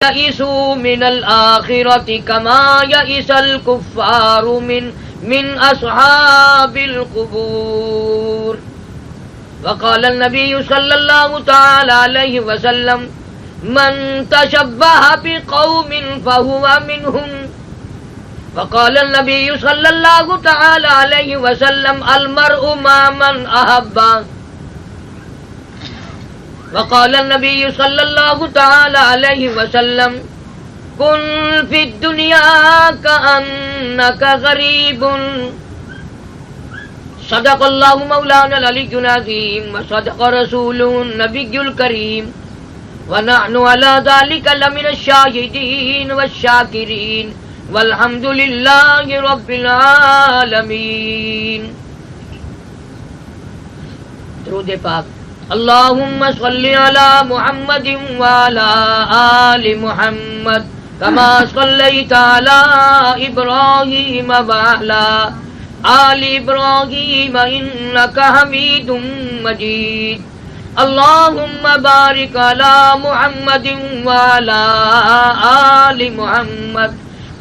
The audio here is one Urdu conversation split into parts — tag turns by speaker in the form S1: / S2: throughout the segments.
S1: يئسوا من الآخرة كما يئس الكفار من أصحاب القبور. وقال النبي صلى الله تعالى عليه وسلم من تشبه بقوم فهو منهم. وقال النبي صلى الله تعالى عليه وسلم المرء مع من أحب. وقال النبي صلى الله تعالى عليه وسلم كن في الدنيا كأنك غريب. صدق الله مولانا العلي العظيم وصدق رسوله النبي الكريم ونحن على ذلك لمن الشاهدين والشاكرين والحمد لله رب العالمين. درود پاک. اللهم صل على محمد وعلى آل محمد كما صليت على إبراهيم وعلى آل إبراهيم إنك حميد مجيد. اللهم بارك على محمد وعلى آل محمد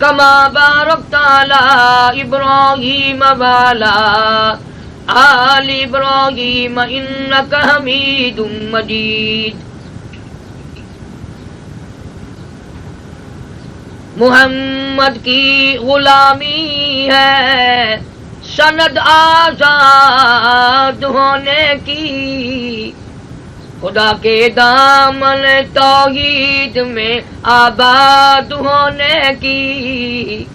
S1: كما باركت على إبراهيم وعلى آل ابراہیم انک حمید مجید. محمد کی غلامی ہے سند آزاد ہونے کی، خدا کے دامن توحید میں آباد ہونے کی.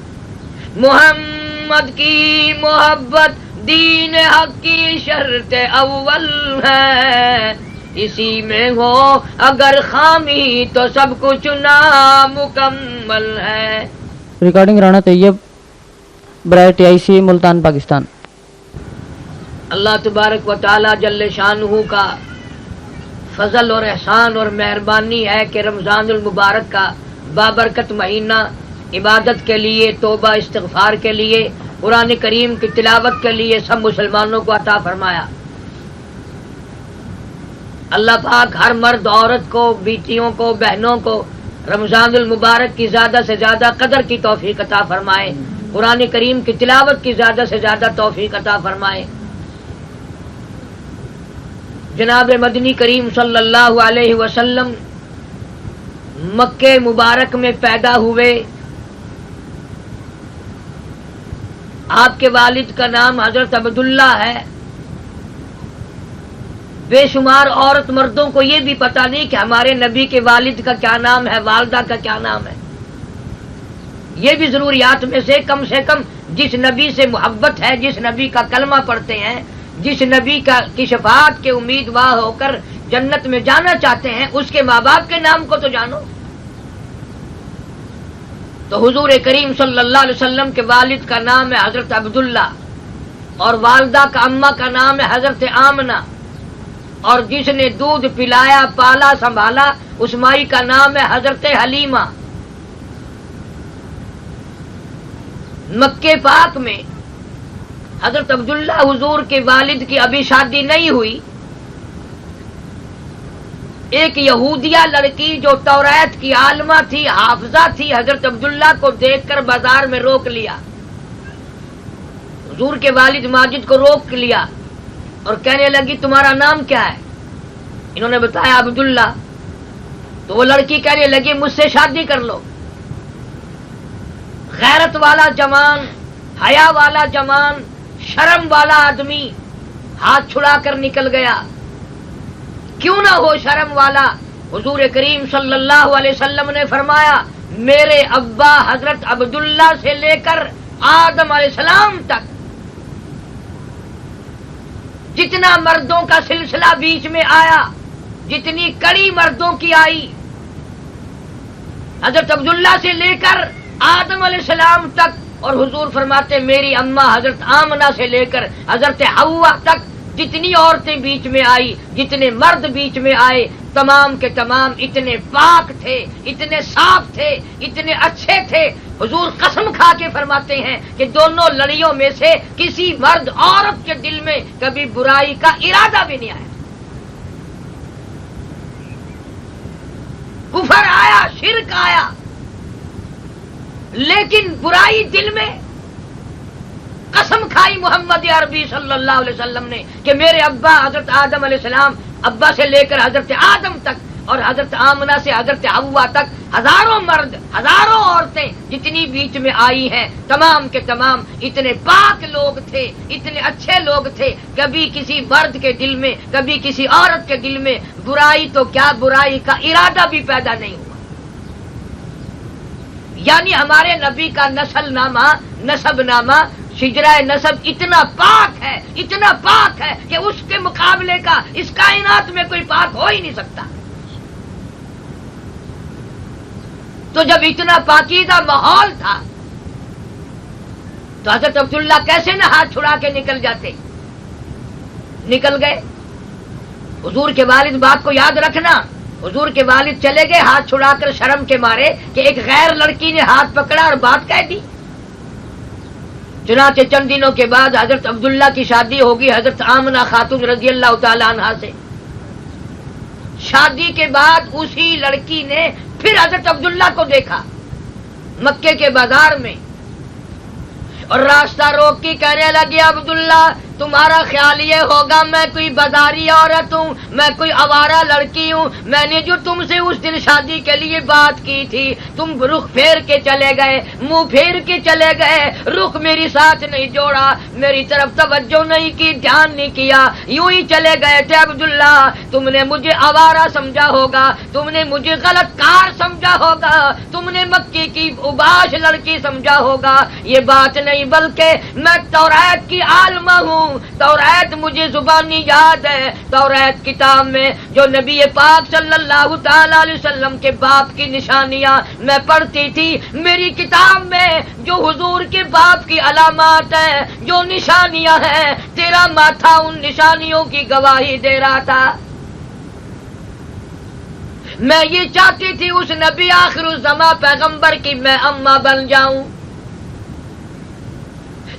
S1: محمد کی محبت دین حق کی شرط اول ہے، اسی میں ہو اگر خامی تو سب کچھ نامکمل ہے.
S2: ریکارڈنگ رانا طیب برائے TIC ملتان پاکستان.
S1: اللہ تبارک و تعالی جل شانہ کا فضل اور احسان اور مہربانی ہے کہ رمضان المبارک کا بابرکت مہینہ عبادت کے لیے، توبہ استغفار کے لیے، قرآن کریم کی تلاوت کے لیے سب مسلمانوں کو عطا فرمایا. اللہ پاک ہر مرد عورت کو، بیٹیوں کو، بہنوں کو رمضان المبارک کی زیادہ سے زیادہ قدر کی توفیق عطا فرمائے، قرآن کریم کی تلاوت کی زیادہ سے زیادہ توفیق عطا فرمائے. جناب مدنی کریم صلی اللہ علیہ وسلم مکہ مبارک میں پیدا ہوئے. آپ کے والد کا نام حضرت عبداللہ ہے. بے شمار عورت مردوں کو یہ بھی پتہ نہیں کہ ہمارے نبی کے والد کا کیا نام ہے، والدہ کا کیا نام ہے. یہ بھی ضروریات میں سے کم جس نبی سے محبت ہے، جس نبی کا کلمہ پڑھتے ہیں، جس نبی کی شفاعت کے امیدوار ہو کر جنت میں جانا چاہتے ہیں، اس کے ماں باپ کے نام کو تو جانو. تو حضور کریم صلی اللہ علیہ وسلم کے والد کا نام ہے حضرت عبداللہ، اور والدہ کا اماں کا نام ہے حضرت آمنہ، اور جس نے دودھ پلایا، پالا، سنبھالا، اس مائی کا نام ہے حضرت حلیمہ. مکے پاک میں حضرت عبداللہ حضور کے والد کی ابھی شادی نہیں ہوئی. ایک یہودیہ لڑکی جو توریت کی عالمہ تھی، حافظہ تھی، حضرت عبداللہ کو دیکھ کر بازار میں روک لیا. حضور کے والد ماجد کو روک لیا اور کہنے لگی تمہارا نام کیا ہے؟ انہوں نے بتایا عبداللہ. تو وہ لڑکی کہنے لگی مجھ سے شادی کر لو. غیرت والا جوان، حیا والا جوان، شرم والا آدمی ہاتھ چھڑا کر نکل گیا. کیوں نہ ہو شرم والا؟ حضور کریم صلی اللہ علیہ وسلم نے فرمایا میرے ابا حضرت عبداللہ سے لے کر آدم علیہ السلام تک جتنا مردوں کا سلسلہ بیچ میں آیا، جتنی کڑی مردوں کی آئی، حضرت عبداللہ سے لے کر آدم علیہ السلام تک، اور حضور فرماتے میری اماں حضرت آمنہ سے لے کر حضرت حوا تک جتنی عورتیں بیچ میں آئی، جتنے مرد بیچ میں آئے، تمام کے تمام اتنے پاک تھے، اتنے صاف تھے، اتنے اچھے تھے. حضور قسم کھا کے فرماتے ہیں کہ دونوں لڑیوں میں سے کسی مرد عورت کے دل میں کبھی برائی کا ارادہ بھی نہیں آیا. کفر آیا، شرک آیا، لیکن برائی دل میں، قسم کھائی محمد عربی صلی اللہ علیہ وسلم نے کہ میرے ابا حضرت آدم علیہ السلام، ابا سے لے کر حضرت آدم تک اور حضرت آمنہ سے حضرت حوا تک ہزاروں مرد، ہزاروں عورتیں جتنی بیچ میں آئی ہیں، تمام کے تمام اتنے پاک لوگ تھے، اتنے اچھے لوگ تھے، کبھی کسی مرد کے دل میں، کبھی کسی عورت کے دل میں برائی تو کیا، برائی کا ارادہ بھی پیدا نہیں ہوا۔ یعنی ہمارے نبی کا نسل نامہ، نسب نامہ، شجرہ نسب اتنا پاک ہے، اتنا پاک ہے کہ اس کے مقابلے کا اس کائنات میں کوئی پاک ہو ہی نہیں سکتا۔ تو جب اتنا پاکیزہ ماحول تھا تو حضرت عبداللہ کیسے نہ ہاتھ چھڑا کے نکل جاتے؟ نکل گئے۔ حضور کے والد بات کو یاد رکھنا، حضور کے والد چلے گئے ہاتھ چھڑا کر شرم کے مارے کہ ایک غیر لڑکی نے ہاتھ پکڑا اور بات کہہ دی۔ چنانچہ چند دنوں کے بعد حضرت عبداللہ کی شادی ہوگی حضرت آمنہ خاتون رضی اللہ تعالی عنہا سے۔ شادی کے بعد اسی لڑکی نے پھر حضرت عبداللہ کو دیکھا مکے کے بازار میں، اور راستہ روک کے کہنے لگی عبداللہ تمہارا خیال یہ ہوگا میں کوئی بازاری عورت ہوں، میں کوئی آوارہ لڑکی ہوں، میں نے جو تم سے اس دن شادی کے لیے بات کی تھی تم رخ پھیر کے چلے گئے، منہ پھیر کے چلے گئے، رخ میری ساتھ نہیں جوڑا، میری طرف توجہ نہیں کی، دھیان نہیں کیا، یوں ہی چلے گئے تھے عبداللہ۔ تم نے مجھے آوارہ سمجھا ہوگا، تم نے مجھے غلط کار سمجھا ہوگا، تم نے مکی کی اوباش لڑکی سمجھا ہوگا، یہ بات نہیں بلکہ میں توریت کی عالمہ ہوں۔ توریت مجھے زبانی یاد ہے، توریت کتاب میں جو نبی پاک صلی اللہ تعالی علیہ وسلم کے باپ کی نشانیاں میں پڑھتی تھی، میری کتاب میں جو حضور کے باپ کی علامات ہیں، جو نشانیاں ہیں، تیرا ماتھا ان نشانیوں کی گواہی دے رہا تھا۔ میں یہ چاہتی تھی اس نبی آخر الزماں پیغمبر کی میں اماں بن جاؤں،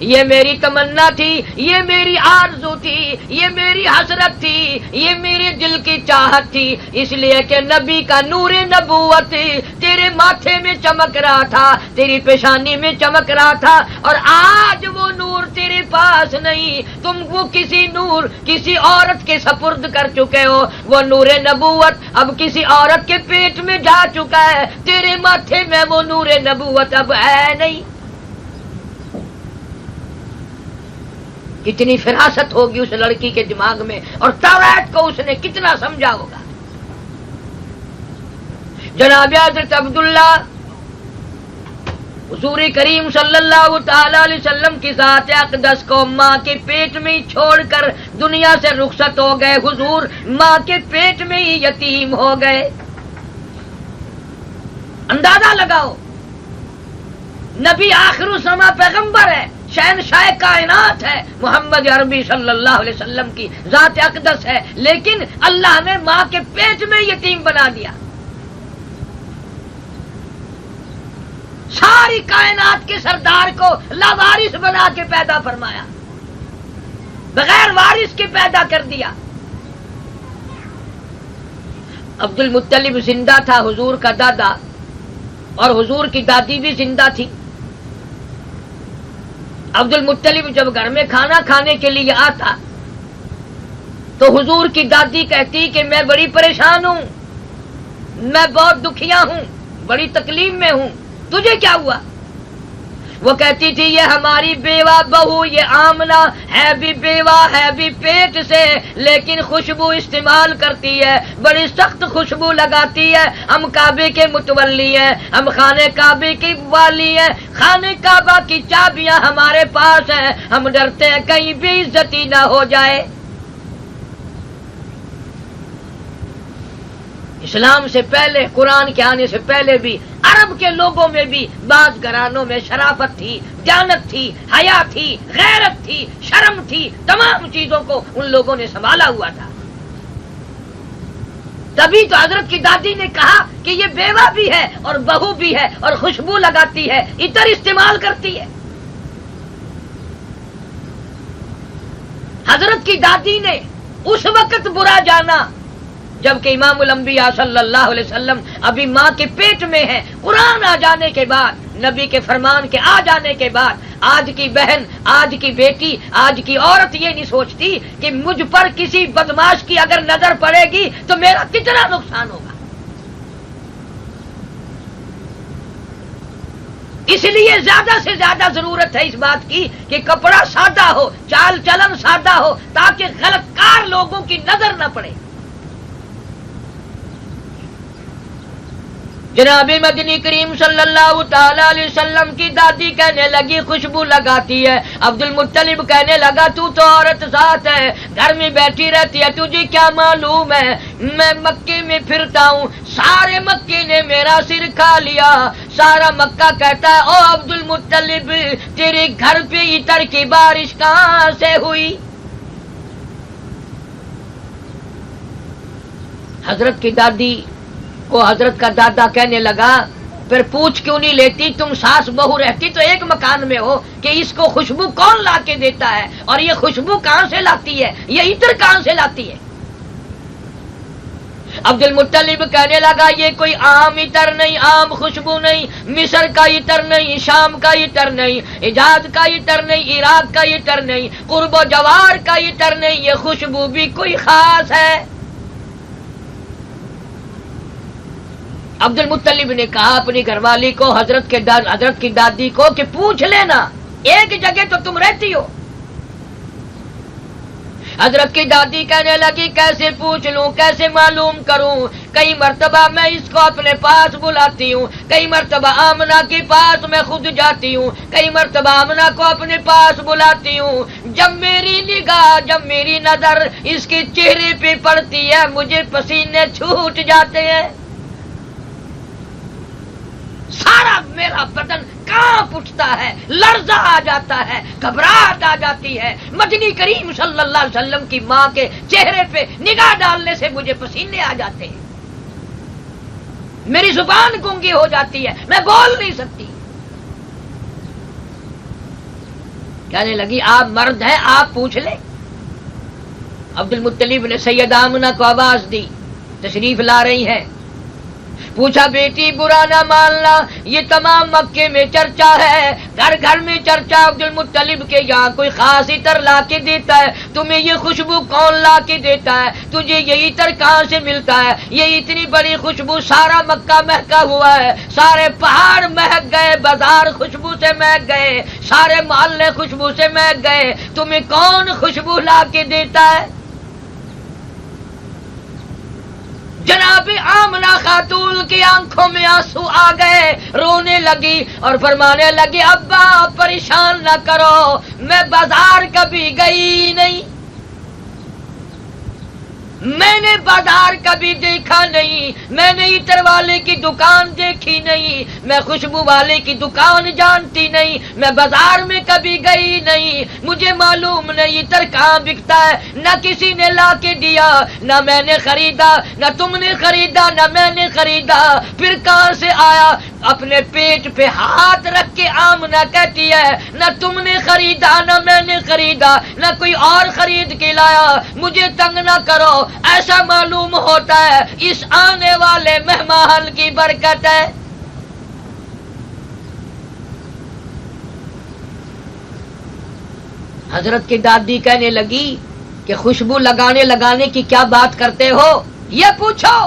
S1: یہ میری تمنا تھی، یہ میری آرزو تھی، یہ میری حسرت تھی، یہ میرے دل کی چاہت تھی، اس لیے کہ نبی کا نور نبوت تیرے ماتھے میں چمک رہا تھا، تیری پیشانی میں چمک رہا تھا، اور آج وہ نور تیرے پاس نہیں، تم وہ کسی نور کسی عورت کے سپرد کر چکے ہو، وہ نور نبوت اب کسی عورت کے پیٹ میں جا چکا ہے، تیرے ماتھے میں وہ نور نبوت اب ہے نہیں۔ کتنی فراست ہوگی اس لڑکی کے دماغ میں، اور توریت کو اس نے کتنا سمجھا ہوگا۔ جناب حضرت عبداللہ حضور کریم صلی اللہ تعالی علیہ وسلم کی ذات اقدس کو ماں کے پیٹ میں ہی چھوڑ کر دنیا سے رخصت ہو گئے، حضور ماں کے پیٹ میں ہی یتیم ہو گئے۔ اندازہ لگاؤ، نبی آخر الزماں پیغمبر ہے، شہنشاہ کائنات ہے، محمد عربی صلی اللہ علیہ وسلم کی ذات اقدس ہے، لیکن اللہ نے ماں کے پیٹ میں یتیم بنا دیا۔ ساری کائنات کے سردار کو لاوارث بنا کے پیدا فرمایا، بغیر وارث کے پیدا کر دیا۔ عبد المطلب زندہ تھا، حضور کا دادا، اور حضور کی دادی بھی زندہ تھی۔ عبد المطلب جب گھر میں کھانا کھانے کے لیے آتا تو حضور کی دادی کہتی کہ میں بڑی پریشان ہوں، میں بہت دکھیا ہوں، بڑی تکلیف میں ہوں، تجھے کیا ہوا؟ وہ کہتی تھی یہ ہماری بیوہ بہو، یہ آمنہ ہے بھی بیوہ، ہے بھی پیٹ سے، لیکن خوشبو استعمال کرتی ہے، بڑی سخت خوشبو لگاتی ہے، ہم کعبے کے متولی ہیں، ہم خانے کعبے کی والی ہیں، خانے کعبہ کی چابیاں ہمارے پاس ہیں، ہم ڈرتے ہیں کہیں بے عزتی نہ ہو جائے۔ اسلام سے پہلے، قرآن کے آنے سے پہلے بھی عرب کے لوگوں میں بھی بعض گھرانوں میں شرافت تھی، دیانت تھی، حیا تھی، غیرت تھی، شرم تھی، تمام چیزوں کو ان لوگوں نے سنبھالا ہوا تھا۔ تبھی تو حضرت کی دادی نے کہا کہ یہ بیوہ بھی ہے اور بہو بھی ہے اور خوشبو لگاتی ہے، عطر استعمال کرتی ہے۔ حضرت کی دادی نے اس وقت برا جانا جبکہ امام الانبیاء صلی اللہ علیہ وسلم ابھی ماں کے پیٹ میں ہے. قرآن آ جانے کے بعد، نبی کے فرمان کے آ جانے کے بعد آج کی بہن، آج کی بیٹی، آج کی عورت یہ نہیں سوچتی کہ مجھ پر کسی بدماش کی اگر نظر پڑے گی تو میرا کتنا نقصان ہوگا. اس لیے زیادہ سے زیادہ ضرورت ہے اس بات کی کہ کپڑا سادہ ہو، چال چلن سادہ ہو، تاکہ غلط کار لوگوں کی نظر نہ پڑے. جناب مدنی کریم صلی اللہ تعالی علیہ وسلم کی دادی کہنے لگی خوشبو لگاتی ہے. عبد المطلب کہنے لگا تو عورت ذات ہے، گھر میں بیٹھی رہتی ہے، تجھے کیا معلوم ہے؟ میں مکے میں پھرتا ہوں، سارے مکے نے میرا سر کھا لیا. سارا مکہ کہتا ہے او عبد المطلب تیرے گھر پہ عطر کی بارش کہاں سے ہوئی؟ حضرت کی دادی کو حضرت کا دادا کہنے لگا پھر پوچھ کیوں نہیں لیتی؟ تم ساس بہو رہتی تو ایک مکان میں ہو کہ اس کو خوشبو کون لا کے دیتا ہے، اور یہ خوشبو کہاں سے لاتی ہے، یہ عطر کہاں سے لاتی ہے؟ عبد المطلب کہنے لگا یہ کوئی عام عطر نہیں، عام خوشبو نہیں، مصر کا عطر نہیں، شام کا عطر نہیں، حجاز کا عطر نہیں، عراق کا عطر نہیں، قرب و جوار کا عطر نہیں، یہ خوشبو بھی کوئی خاص ہے. عبد المطلب نے کہا اپنی گھر والی کو، حضرت کی دادی کو کہ پوچھ لینا، ایک جگہ تو تم رہتی ہو. حضرت کی دادی کہنے لگی کیسے پوچھ لوں، کیسے معلوم کروں؟ کئی مرتبہ میں اس کو اپنے پاس بلاتی ہوں، کئی مرتبہ آمنہ کے پاس میں خود جاتی ہوں، کئی مرتبہ آمنہ کو اپنے پاس بلاتی ہوں. جب میری نگاہ، جب میری نظر اس کے چہرے پہ پڑتی ہے مجھے پسینے چھوٹ جاتے ہیں، سارا میرا بدن کانپ اٹھتا ہے، لرزہ آ جاتا ہے، گھبراہٹ آ جاتی ہے. مدنی کریم صلی اللہ علیہ وسلم کی ماں کے چہرے پہ نگاہ ڈالنے سے مجھے پسینے آ جاتے ہیں، میری زبان گونگی ہو جاتی ہے، میں بول نہیں سکتی. کہنے لگی آپ مرد ہیں، آپ پوچھ لیں. عبد المطلب نے سیدہ آمنہ کو آواز دی، تشریف لا رہی ہیں. پوچھا بیٹی برا نہ ماننا، یہ تمام مکے میں چرچا ہے، گھر گھر میں چرچا عبد المطلب کے یہاں کوئی خاص عطر لا کے دیتا ہے. تمہیں یہ خوشبو کون لا کے دیتا ہے؟ تجھے یہ عطر کہاں سے ملتا ہے؟ یہ اتنی بڑی خوشبو، سارا مکہ مہکا ہوا ہے، سارے پہاڑ مہک گئے، بازار خوشبو سے مہک گئے، سارے محلے خوشبو سے مہک گئے، تمہیں کون خوشبو لا کے دیتا ہے؟ جناب آمنہ خاتون کی آنکھوں میں آنسو آ گئے، رونے لگی اور فرمانے لگی ابا پریشان نہ کرو، میں بازار کبھی گئی نہیں، میں نے بازار کبھی دیکھا نہیں، میں نے عطر والے کی دکان دیکھی نہیں، میں خوشبو والے کی دکان جانتی نہیں، میں بازار میں کبھی گئی نہیں، مجھے معلوم نہیں عطر کہاں بکتا ہے، نہ کسی نے لا کے دیا، نہ میں نے خریدا، نہ تم نے خریدا، نہ میں نے خریدا، پھر کہاں سے آیا؟ اپنے پیٹ پہ ہاتھ رکھ کے آمنہ کہتی ہے نہ تم نے خریدا، نہ میں نے خریدا، نہ کوئی اور خرید کے لایا، مجھے تنگ نہ کرو، ایسا معلوم ہوتا ہے اس آنے والے مہمان کی برکت ہے. حضرت کی دادی کہنے لگی کہ خوشبو لگانے کی کیا بات کرتے ہو؟ یہ پوچھو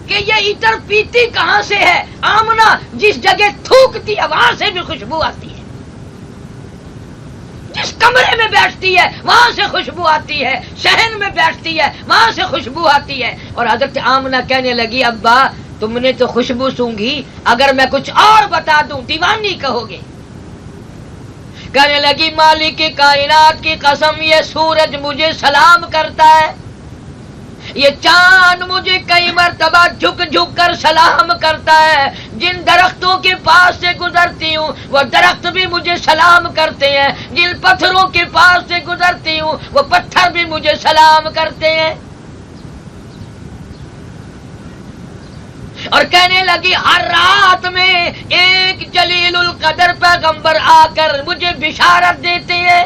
S1: کہ یہ عطر پیتی کہاں سے ہے؟ آمنہ جس جگہ تھوکتی ہے وہاں سے بھی خوشبو آتی ہے، جس کمرے میں بیٹھتی ہے وہاں سے خوشبو آتی ہے، صحن میں بیٹھتی ہے وہاں سے خوشبو آتی ہے. اور حضرت آمنہ کہنے لگی ابا تم نے تو خوشبو سونگھی، اگر میں کچھ اور بتا دوں دیوانی کہو گے. کہنے لگی مالک کائنات کی قسم یہ سورج مجھے سلام کرتا ہے، یہ چاند مجھے کئی مرتبہ جھک جھک کر سلام کرتا ہے، جن درختوں کے پاس سے گزرتی ہوں وہ درخت بھی مجھے سلام کرتے ہیں، جن پتھروں کے پاس سے گزرتی ہوں وہ پتھر بھی مجھے سلام کرتے ہیں. اور کہنے لگی ہر رات میں ایک جلیل القدر پیغمبر آ کر مجھے بشارت دیتے ہیں،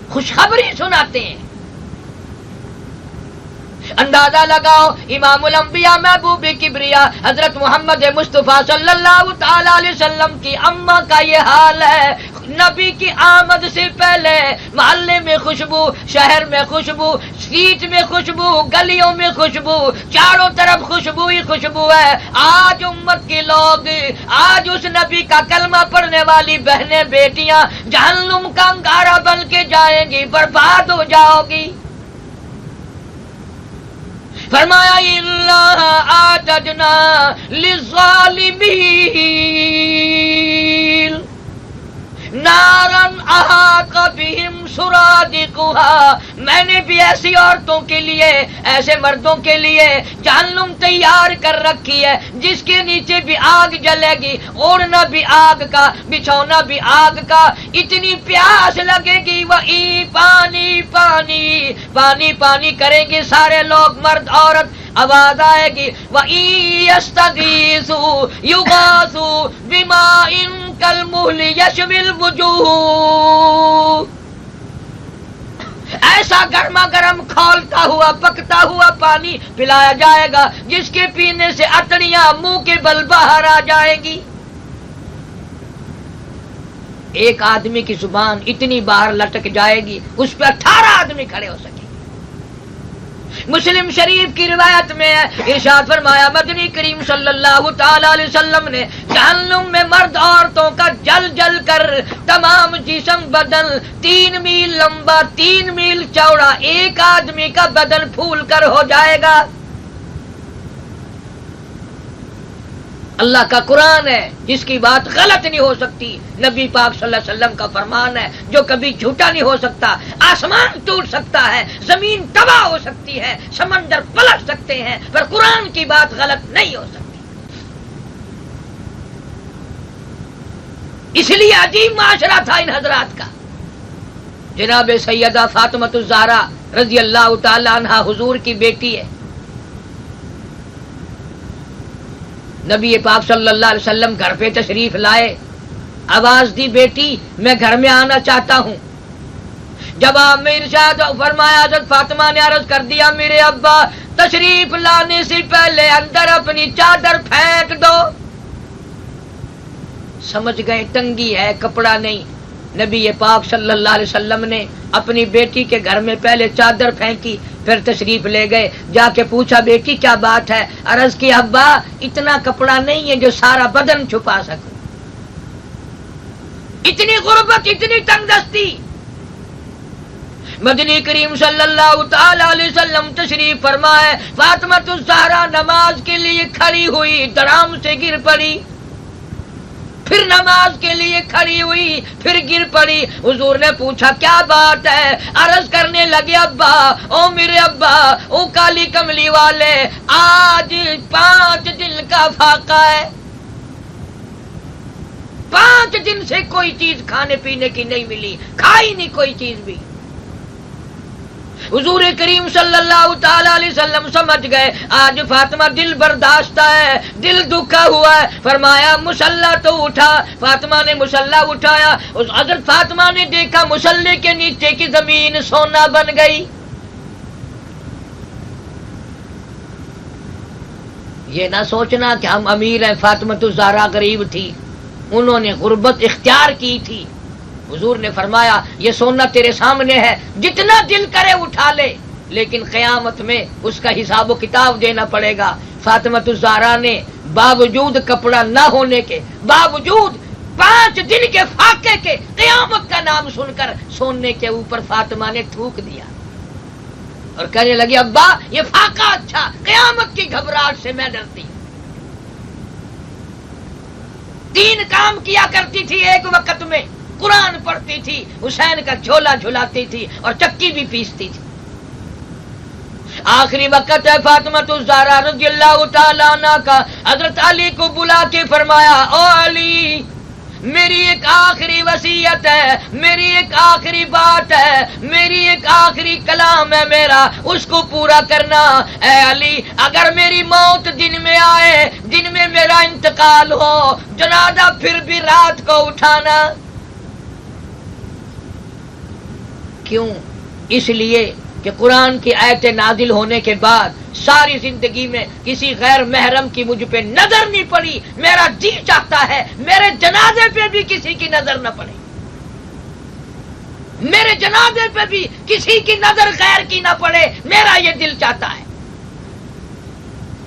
S1: خوشخبری سناتے ہیں. اندازہ لگاؤ امام الانبیاء محبوب کبریا حضرت محمد مصطفیٰ صلی اللہ تعالی علیہ وسلم کی اماں کا یہ حال ہے. نبی کی آمد سے پہلے محلے میں خوشبو، شہر میں خوشبو، سٹریٹ میں خوشبو، گلیوں میں خوشبو، چاروں طرف خوشبو ہی خوشبو ہے. آج امت کے لوگ، آج اس نبی کا کلمہ پڑھنے والی بہنیں بیٹیاں جہنم کا انگارہ بن کے جائیں گی، برباد ہو جاؤ گی. فرمایا اللہ اعتدنا للظالمین نارن احاط بہم سرادقها، میں نے بھی ایسی عورتوں کے لیے، ایسے مردوں کے لیے جہنم تیار کر رکھی ہے جس کے نیچے بھی آگ جلے گی، اوڑھنا بھی آگ کا، بچھونا بھی آگ کا. اتنی پیاس لگے گی، وہی پانی پانی پانی پانی کریں گے سارے لوگ، مرد عورت. آواز آئے گی وَإِن يَسْتَغِيثُوا يُغَاثُوا بِمَاءٍ كَالْمُهْلِ يَشْوِي الْوُجُوهَ. ایسا گرما گرم کھولتا ہوا پکتا ہوا پانی پلایا جائے گا جس کے پینے سے اتڑیاں منہ کے بل باہر آ جائیں گی. ایک آدمی کی زبان اتنی باہر لٹک جائے گی اس پہ 18 آدمی کھڑے ہو سکیں. مسلم شریف کی روایت میں ہے، ارشاد فرمایا مدنی کریم صلی اللہ تعالی علیہ وسلم نے جہنم میں مرد عورتوں کا جل جل کر تمام جسم بدن 3 میل لمبا 3 میل چوڑا ایک آدمی کا بدن پھول کر ہو جائے گا. اللہ کا قرآن ہے جس کی بات غلط نہیں ہو سکتی، نبی پاک صلی اللہ علیہ وسلم کا فرمان ہے جو کبھی جھوٹا نہیں ہو سکتا. آسمان ٹوٹ سکتا ہے، زمین تباہ ہو سکتی ہے، سمندر پلٹ سکتے ہیں، پر قرآن کی بات غلط نہیں ہو سکتی. اس لیے عجیب معاشرہ تھا ان حضرات کا. جناب سیدہ فاطمہ الزہرا رضی اللہ تعالی عنہا حضور کی بیٹی ہے. نبی پاک صلی اللہ علیہ وسلم گھر پہ تشریف لائے، آواز دی بیٹی میں گھر میں آنا چاہتا ہوں. جب آپ میں ارشاد فرمایا حضرت فاطمہ نے عرض کر دیا میرے ابا تشریف لانے سے پہلے اندر اپنی چادر پھینک دو. سمجھ گئے تنگی ہے، کپڑا نہیں. نبی پاک صلی اللہ علیہ وسلم نے اپنی بیٹی کے گھر میں پہلے چادر پھینکی، پھر تشریف لے گئے. جا کے پوچھا بیٹی کیا بات ہے؟ عرض کی ابا اتنا کپڑا نہیں ہے جو سارا بدن چھپا سکوں. اتنی غربت، اتنی تنگ دستی. مدنی کریم صلی اللہ تعالی علیہ وسلم تشریف فرمائے. فاطمہ الزہرا نماز کے لیے کھڑی ہوئی، درام سے گر پڑی، پھر نماز کے لیے کھڑی ہوئی، پھر گر پڑی. حضور نے پوچھا کیا بات ہے؟ عرض کرنے لگے ابا، او میرے ابا، او کالی کملی والے، آج 5 دن کا فاقہ ہے. 5 دن سے کوئی چیز کھانے پینے کی نہیں ملی، کھائی نہیں کوئی چیز بھی. حضور کریم صلی اللہ تعالی علیہ وسلم سمجھ گئے آج فاطمہ دل برداشتہ ہے، دل دکھا ہوا ہے. فرمایا مصلی تو اٹھا. فاطمہ نے مصلی اٹھایا. اس حضرت فاطمہ نے دیکھا مصلی کے نیچے کی زمین سونا بن گئی. یہ نہ سوچنا کہ ہم امیر ہیں، فاطمہ الزہرا غریب تھی، انہوں نے غربت اختیار کی تھی. حضور نے فرمایا یہ سونا تیرے سامنے ہے، جتنا دل کرے اٹھا لے، لیکن قیامت میں اس کا حساب و کتاب دینا پڑے گا. فاطمہ الزہرا نے باوجود کپڑا نہ ہونے کے، باوجود 5 دن کے فاقے کے، قیامت کا نام سن کر سونے کے اوپر فاطمہ نے تھوک دیا اور کہنے لگی ابا یہ فاقہ اچھا، قیامت کی گھبراہٹ سے میں ڈرتی. 3 کام کیا کرتی تھی ایک وقت میں، قرآن پڑھتی تھی، حسین کا جھولا جھلاتی تھی اور چکی بھی پیستی تھی. آخری وقت ہے فاطمہ الزہرا رضی اللہ تعالی عنہ کا. حضرت علی کو بلا کے فرمایا او علی، میری ایک آخری وصیت ہے، میری ایک آخری بات ہے، میری ایک آخری کلام ہے میرا، اس کو پورا کرنا. اے علی اگر میری موت دن میں آئے، دن میں میرا انتقال ہو، جنازہ پھر بھی رات کو اٹھانا. کیوں؟ اس لیے کہ قرآن کی آیتیں نازل ہونے کے بعد ساری زندگی میں کسی غیر محرم کی مجھ پہ نظر نہیں پڑی. میرا جی چاہتا ہے میرے جنازے پہ بھی کسی کی نظر نہ پڑے, میرے جنازے پہ بھی کسی کی نظر غیر کی نہ پڑے, میرا یہ دل چاہتا ہے.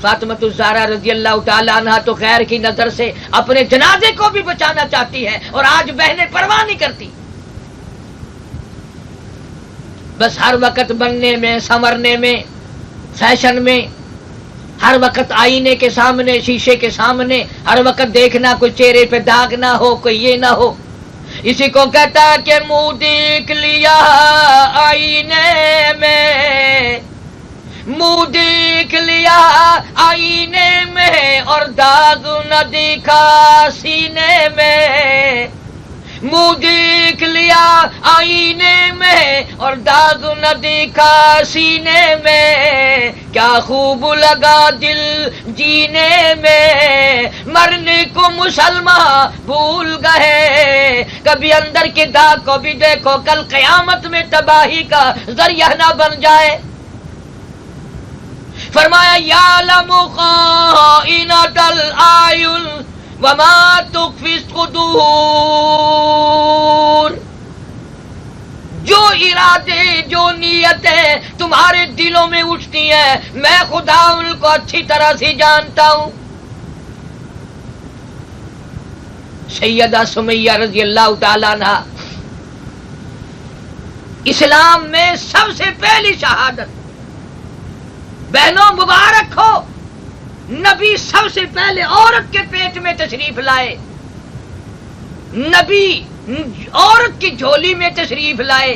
S1: فاطمہ الزہرا رضی اللہ تعالی عنہا تو غیر کی نظر سے اپنے جنازے کو بھی بچانا چاہتی ہے, اور آج بہنیں پرواہ نہیں کرتی. بس ہر وقت بننے میں, سنورنے میں, فیشن میں, ہر وقت آئینے کے سامنے, شیشے کے سامنے, ہر وقت دیکھنا کوئی چہرے پہ داغ نہ ہو, کوئی یہ نہ ہو. اسی کو کہتا کہ منہ دیکھ لیا آئینے میں, منہ دیکھ لیا آئینے میں, اور داغ نہ دیکھا سینے میں. منہ دیکھ لیا آئینے میں اور داغ نہ دیکھا سینے میں, کیا خوب لگا دل جینے میں, مرنے کو مسلمان بھول گئے. کبھی اندر کے داغ کو بھی دیکھو, کل قیامت میں تباہی کا ذریعہ نہ بن جائے. فرمایا یعلم خائنۃ الاعین وما تخفی الصدور, جو ارادے, جو نیتیں تمہارے دلوں میں اٹھتی ہیں, میں خدا ان کو اچھی طرح سے جانتا ہوں. سیدہ سمیہ رضی اللہ تعالی عنہ اسلام میں سب سے پہلی شہادت. بہنوں مبارک ہو, نبی سب سے پہلے عورت کے پیٹ میں تشریف لائے, نبی عورت کی جھولی میں تشریف لائے,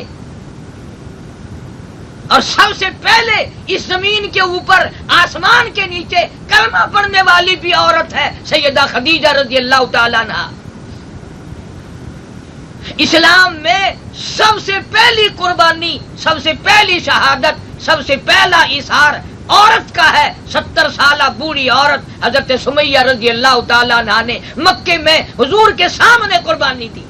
S1: اور سب سے پہلے اس زمین کے اوپر آسمان کے نیچے کلمہ پڑھنے والی بھی عورت ہے سیدہ خدیجہ رضی اللہ تعالی عنہا. اسلام میں سب سے پہلی قربانی, سب سے پہلی شہادت, سب سے پہلا اظہار عورت کا ہے. 70 سالہ بوڑھی عورت حضرت سمیہ رضی اللہ تعالیٰ عنہا نے مکے میں حضور کے سامنے قربانی دی.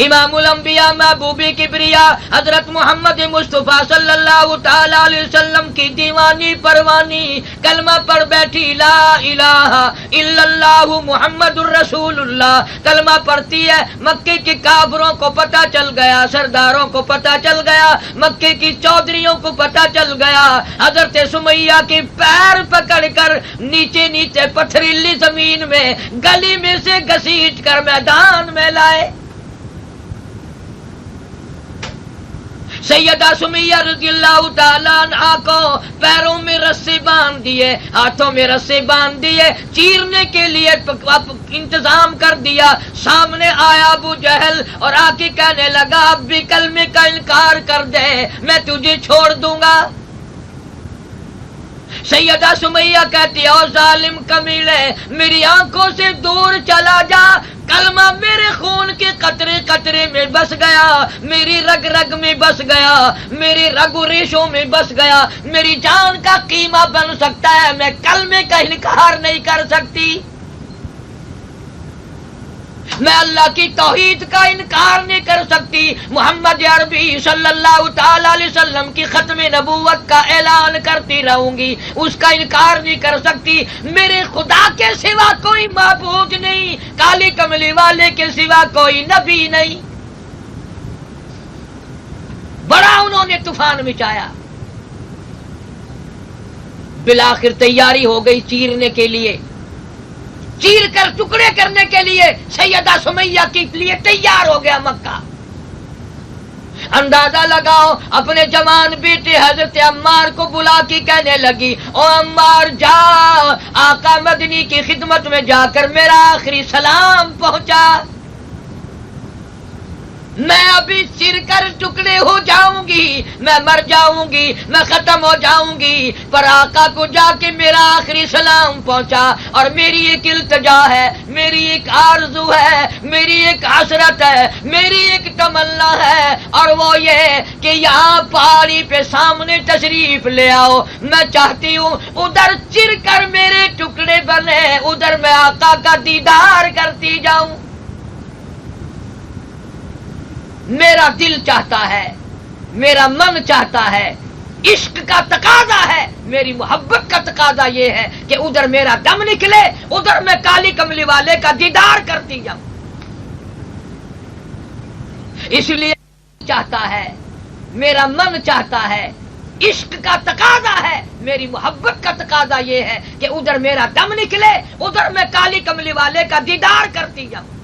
S1: امام الانبیاء محبوب کبریا حضرت محمد مصطفیٰ صلی اللہ تعالی علیہ وسلم کی دیوانی پروانی کلمہ پڑھ بیٹھی, لا الہ الا اللہ محمد الرسول اللہ. کلمہ پڑھتی ہے, مکے کے کافروں کو پتہ چل گیا, سرداروں کو پتہ چل گیا, مکے کی چودھریوں کو پتہ چل گیا. حضرت سمیہ کے پیر پکڑ کر نیچے نیچے پتھریلی زمین میں گلی میں سے گھسیٹ کر میدان میں لائے. سیدہ سمیہ رضی اللہ تعالیٰ عنہا کو پیروں میں رسے باندھ دیے, ہاتھوں میں رسے باندھ دیے, چیرنے کے لیے انتظام کر دیا. سامنے آیا ابو جہل اور آ کے کہنے لگا اب بھی کلمے کا انکار کر دے, میں تجھے چھوڑ دوں گا. سیدہ سمیہ کہتی او ظالم کمینے, میری آنکھوں سے دور چلا جا, کلمہ میرے خون کے قطرے قطرے میں بس گیا, میری رگ رگ میں بس گیا, میری رگ و ریشوں میں بس گیا, میری جان کا قیمہ بن سکتا ہے, میں کلمے کا انکار نہیں کر سکتی. میں اللہ کی توحید کا انکار نہیں کر سکتی. محمد عربی صلی اللہ تعالی علیہ وسلم کی ختم نبوت کا اعلان کرتی رہوں گی, اس کا انکار نہیں کر سکتی. میرے خدا کے سوا کوئی معبود نہیں, کالی کملی والے کے سوا کوئی نبی نہیں. بڑا انہوں نے طوفان مچایا. بالآخر تیاری ہو گئی چیرنے کے لیے, چیر کر ٹکڑے کرنے کے لیے سیدہ سمیہ کے لیے تیار ہو گیا مکہ. اندازہ لگاؤ, اپنے جوان بیٹے حضرت عمار کو بلا کے کہنے لگی او عمار جا, آقا مدنی کی خدمت میں جا کر میرا آخری سلام پہنچا. میں ابھی چر کر ٹکڑے ہو جاؤں گی, میں مر جاؤں گی, میں ختم ہو جاؤں گی, پر آقا کو جا کے میرا آخری سلام پہنچا. اور میری ایک التجا ہے, میری ایک آرزو ہے, میری ایک حسرت ہے, میری ایک تمنا ہے, اور وہ یہ کہ یہاں پہاڑی پہ سامنے تشریف لے آؤ. میں چاہتی ہوں ادھر چر کر میرے ٹکڑے بنے, ادھر میں آقا کا دیدار کرتی جاؤں. میرا دل چاہتا ہے، میرا من چاہتا ہے، عشق کا تقاضا ہے، میری محبت کا تقاضا یہ ہے کہ ادھر میرا دم نکلے، ادھر میں کالی کملی والے کا دیدار کرتی جاؤں۔ اس لیے چاہتا ہے، میرا من چاہتا ہے، عشق کا تقاضا ہے، میری محبت کا تقاضا یہ ہے کہ ادھر میرا دم نکلے، ادھر میں کالی کملی والے کا دیدار کرتی جاؤں۔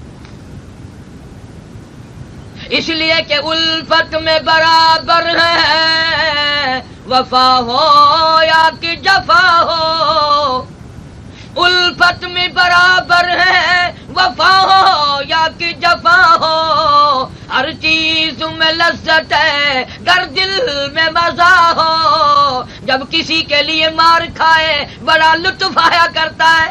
S1: اس لیے کہ الفت میں برابر ہے وفا ہو یا کہ جفا ہو، الفت میں برابر ہے وفا ہو یا کہ جفا ہو، ہر چیز میں لذت ہے گر دل میں مزہ ہو، جب کسی کے لیے مار کھائے بڑا لطف آیا کرتا ہے۔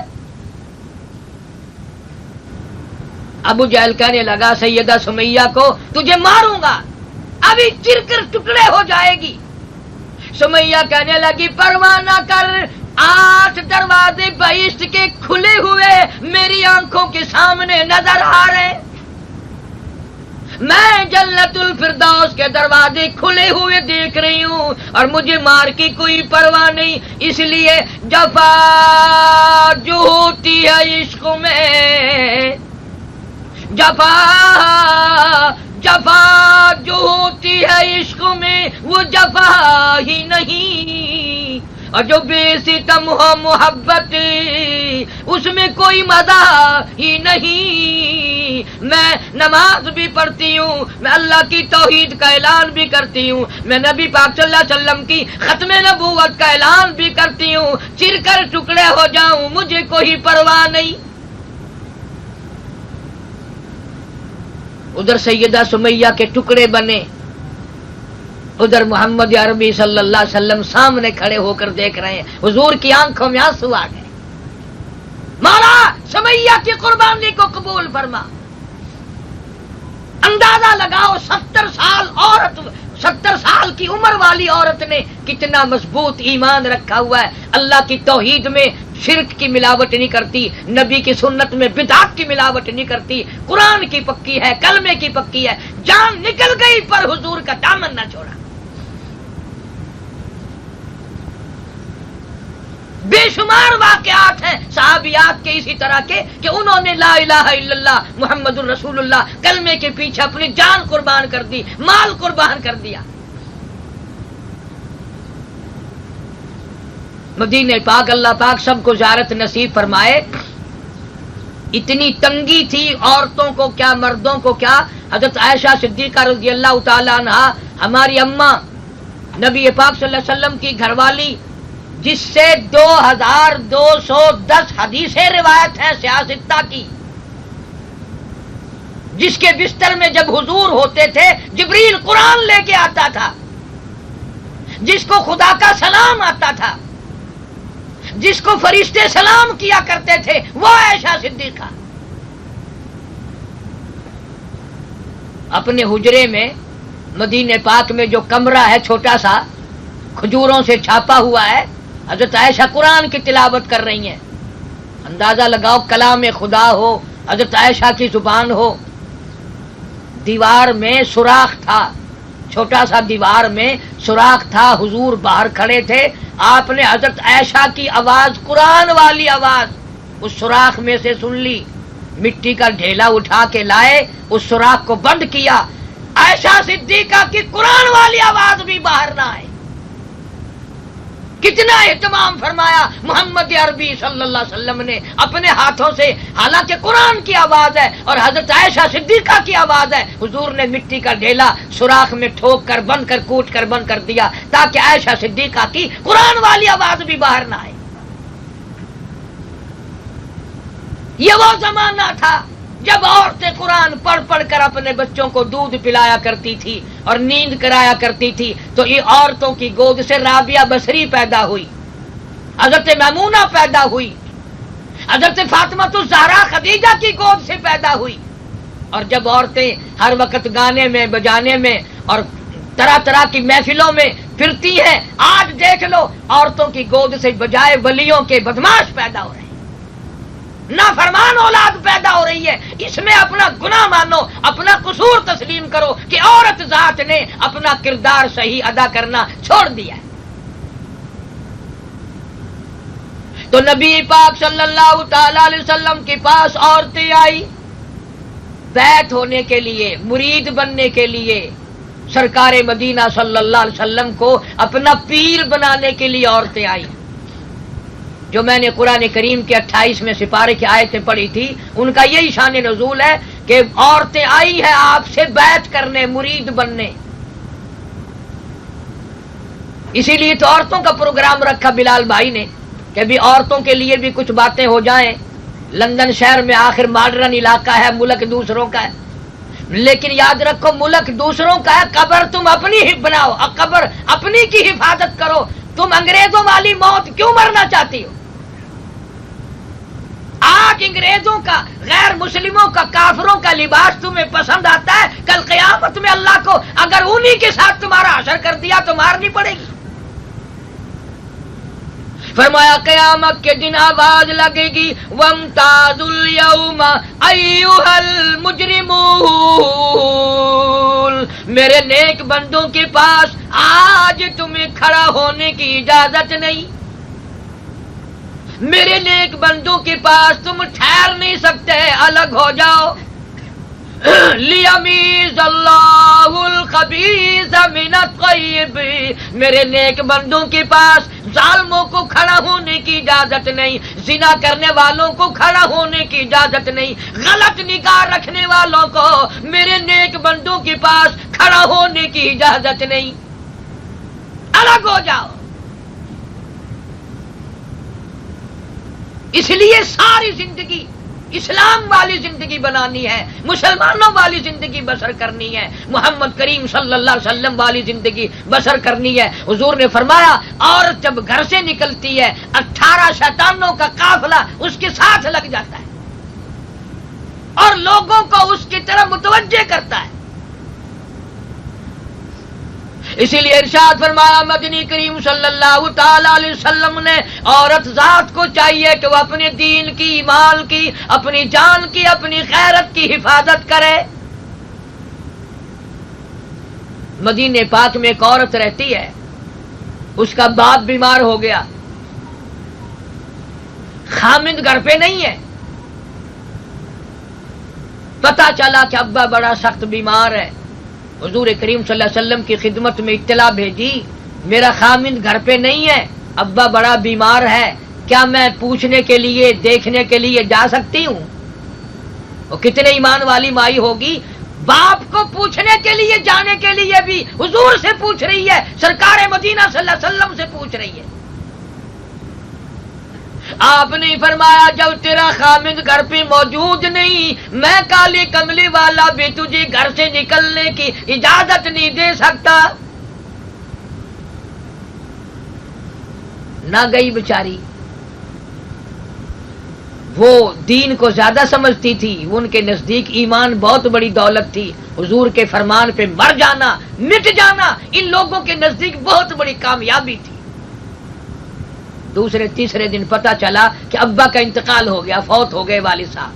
S1: ابو جہل کہنے لگا سیدہ سمیہ کو تجھے ماروں گا، ابھی چر کر ٹکڑے ہو جائے گی۔ سمیہ کہنے لگی پرواہ نہ کر، 8 دروازے بہشت کے کھلے ہوئے میری آنکھوں کے سامنے نظر آ رہے، میں جنت الفردوس کے دروازے کھلے ہوئے دیکھ رہی ہوں اور مجھے مار کی کوئی پرواہ نہیں۔ اس لیے جفا جو ہوتی ہے عشق میں، جفا جو ہوتی ہے عشق میں وہ جفا ہی نہیں، اور جو بے ستم ہو محبت اس میں کوئی مزہ ہی نہیں۔ میں نماز بھی پڑھتی ہوں، میں اللہ کی توحید کا اعلان بھی کرتی ہوں، میں نبی پاک صلی اللہ علیہ وسلم کی ختم نبوت کا اعلان بھی کرتی ہوں، چر کر ٹکڑے ہو جاؤں مجھے کوئی پرواہ نہیں۔ ادھر سیدہ سمیہ کے ٹکڑے بنے، ادھر محمد عربی صلی اللہ علیہ وسلم سامنے کھڑے ہو کر دیکھ رہے ہیں، حضور کی آنکھوں میں آنسو آ گئے۔ مولا سمیہ کی قربانی کو قبول فرما۔ اندازہ لگاؤ 70 سال کی عمر والی عورت نے کتنا مضبوط ایمان رکھا ہوا ہے، اللہ کی توحید میں شرک کی ملاوٹ نہیں کرتی، نبی کی سنت میں بدعت کی ملاوٹ نہیں کرتی، قرآن کی پکی ہے، کلمے کی پکی ہے، جان نکل گئی پر حضور کا دامن نہ چھوڑا۔ بے شمار واقعات ہیں صحابیات کے اسی طرح کے کہ انہوں نے لا الہ الا اللہ محمد الرسول اللہ کلمے کے پیچھے اپنی جان قربان کر دی، مال قربان کر دیا۔ مدینہ پاک اللہ پاک سب کو زیارت نصیب فرمائے۔ اتنی تنگی تھی عورتوں کو کیا مردوں کو کیا، حضرت عائشہ صدیقہ رضی اللہ تعالی عنہا ہماری اماں نبی پاک صلی اللہ علیہ وسلم کی گھر والی، جس سے 2210 حدیثیں روایت ہیں سیاستہ کی، جس کے بستر میں جب حضور ہوتے تھے جبریل قرآن لے کے آتا تھا، جس کو خدا کا سلام آتا تھا، جس کو فرشتے سلام کیا کرتے تھے، وہ عائشہ صدیقہ اپنے حجرے میں مدینہ پاک میں جو کمرہ ہے چھوٹا سا کھجوروں سے چھاپا ہوا ہے، حضرت عائشہ قرآن کی تلاوت کر رہی ہیں۔ اندازہ لگاؤ کلام خدا ہو، حضرت عائشہ کی زبان ہو، دیوار میں سوراخ تھا، چھوٹا سا دیوار میں سوراخ تھا، حضور باہر کھڑے تھے، آپ نے حضرت عائشہ کی آواز قرآن والی آواز اس سوراخ میں سے سن لی، مٹی کا ڈھیلا اٹھا کے لائے، اس سوراخ کو بند کیا، عائشہ صدیقہ کی قرآن والی آواز بھی باہر نہ آئے۔ کتنا اہتمام فرمایا محمد عربی صلی اللہ علیہ وسلم نے اپنے ہاتھوں سے، حالانکہ قرآن کی آواز ہے اور حضرت عائشہ صدیقہ کی آواز ہے، حضور نے مٹی کا ڈھیلا سوراخ میں ٹھوک کر بند کر کوٹ کر بند کر دیا تاکہ عائشہ صدیقہ کی قرآن والی آواز بھی باہر نہ آئے۔ یہ وہ زمانہ تھا جب عورتیں قرآن پڑھ پڑھ کر اپنے بچوں کو دودھ پلایا کرتی تھی اور نیند کرایا کرتی تھی، تو یہ عورتوں کی گود سے رابعہ بصری پیدا ہوئی، حضرت میمونہ پیدا ہوئی، حضرت فاطمہ الزہرا خدیجہ کی گود سے پیدا ہوئی۔ اور جب عورتیں ہر وقت گانے میں بجانے میں اور طرح طرح کی محفلوں میں پھرتی ہیں، آج دیکھ لو عورتوں کی گود سے بجائے ولیوں کے بدماش پیدا ہو رہے ہیں۔ نافرمان اولاد پیدا ہو رہی ہے، اس میں اپنا گناہ مانو، اپنا قصور تسلیم کرو کہ عورت ذات نے اپنا کردار صحیح ادا کرنا چھوڑ دیا ہے۔ تو نبی پاک صلی اللہ تعالی علیہ وسلم کے پاس عورتیں آئی بیعت ہونے کے لیے، مرید بننے کے لیے، سرکار مدینہ صلی اللہ علیہ وسلم کو اپنا پیر بنانے کے لیے عورتیں آئی۔ جو میں نے قرآن کریم کے 28ویں سپارے کی آیتیں پڑھی تھی، ان کا یہی شان نزول ہے کہ عورتیں آئی ہیں آپ سے بیعت کرنے، مرید بننے۔ اسی لیے تو عورتوں کا پروگرام رکھا بلال بھائی نے کہ بھی عورتوں کے لیے بھی کچھ باتیں ہو جائیں۔ لندن شہر میں آخر ماڈرن علاقہ ہے، ملک دوسروں کا ہے، لیکن یاد رکھو ملک دوسروں کا ہے، قبر تم اپنی ہی بناؤ، قبر اپنی کی حفاظت کرو۔ تم انگریزوں والی موت کیوں مرنا چاہتی ہو؟ آج انگریزوں کا، غیر مسلموں کا، کافروں کا لباس تمہیں پسند آتا ہے، کل قیامت میں اللہ کو اگر انہی کے ساتھ تمہارا حشر کر دیا تو مارنی پڑے گی۔ فرمایا قیامت کے دن آواز لگے گی وَامْتَازُوا الْيَوْمَ أَيُّهَا الْمُجْرِمُونَ، میرے نیک بندوں کے پاس آج تمہیں کھڑا ہونے کی اجازت نہیں، میرے نیک بندوں کے پاس تم ٹھہر نہیں سکتے، الگ ہو جاؤ۔ لِيَمِيزَ اللَّهُ الْخَبِيثَ مِنَ الطَّيِّبِ، میرے نیک بندوں کے پاس ظالموں کو کھڑا ہونے کی اجازت نہیں، زنا کرنے والوں کو کھڑا ہونے کی اجازت نہیں، غلط نگاہ رکھنے والوں کو میرے نیک بندوں کے پاس کھڑا ہونے کی اجازت نہیں، الگ ہو جاؤ۔ اس لیے ساری زندگی اسلام والی زندگی بنانی ہے، مسلمانوں والی زندگی بسر کرنی ہے، محمد کریم صلی اللہ علیہ وسلم والی زندگی بسر کرنی ہے۔ حضور نے فرمایا عورت جب گھر سے نکلتی ہے 18 شیطانوں کا قافلہ اس کے ساتھ لگ جاتا ہے اور لوگوں کو اس کی طرف متوجہ کرتا ہے۔ اسی لیے ارشاد فرمایا مدنی کریم صلی اللہ تعالی علیہ وسلم نے عورت ذات کو چاہیے کہ وہ اپنے دین کی، مال کی، اپنی جان کی، اپنی غیرت کی حفاظت کرے۔ مدینے پاک میں ایک عورت رہتی ہے، اس کا باپ بیمار ہو گیا، خامند گھر پہ نہیں ہے، پتہ چلا کہ ابا بڑا سخت بیمار ہے، حضور کریم صلی اللہ علیہ وسلم کی خدمت میں اطلاع بھیجی میرا خامند گھر پہ نہیں ہے، ابا بڑا بیمار ہے، کیا میں پوچھنے کے لیے، دیکھنے کے لیے جا سکتی ہوں؟ وہ کتنے ایمان والی مائی ہوگی، باپ کو پوچھنے کے لیے جانے کے لیے بھی حضور سے پوچھ رہی ہے، سرکار مدینہ صلی اللہ علیہ وسلم سے پوچھ رہی ہے۔ آپ نے فرمایا جب تیرا خامند گھر پہ موجود نہیں، میں کالے کملی والا بھی تجھے گھر سے نکلنے کی اجازت نہیں دے سکتا۔ نہ گئی بیچاری، وہ دین کو زیادہ سمجھتی تھی، ان کے نزدیک ایمان بہت بڑی دولت تھی، حضور کے فرمان پہ مر جانا، مٹ جانا ان لوگوں کے نزدیک بہت بڑی کامیابی تھی۔ دوسرے تیسرے دن پتہ چلا کہ ابا کا انتقال ہو گیا، فوت ہو گئے والد صاحب۔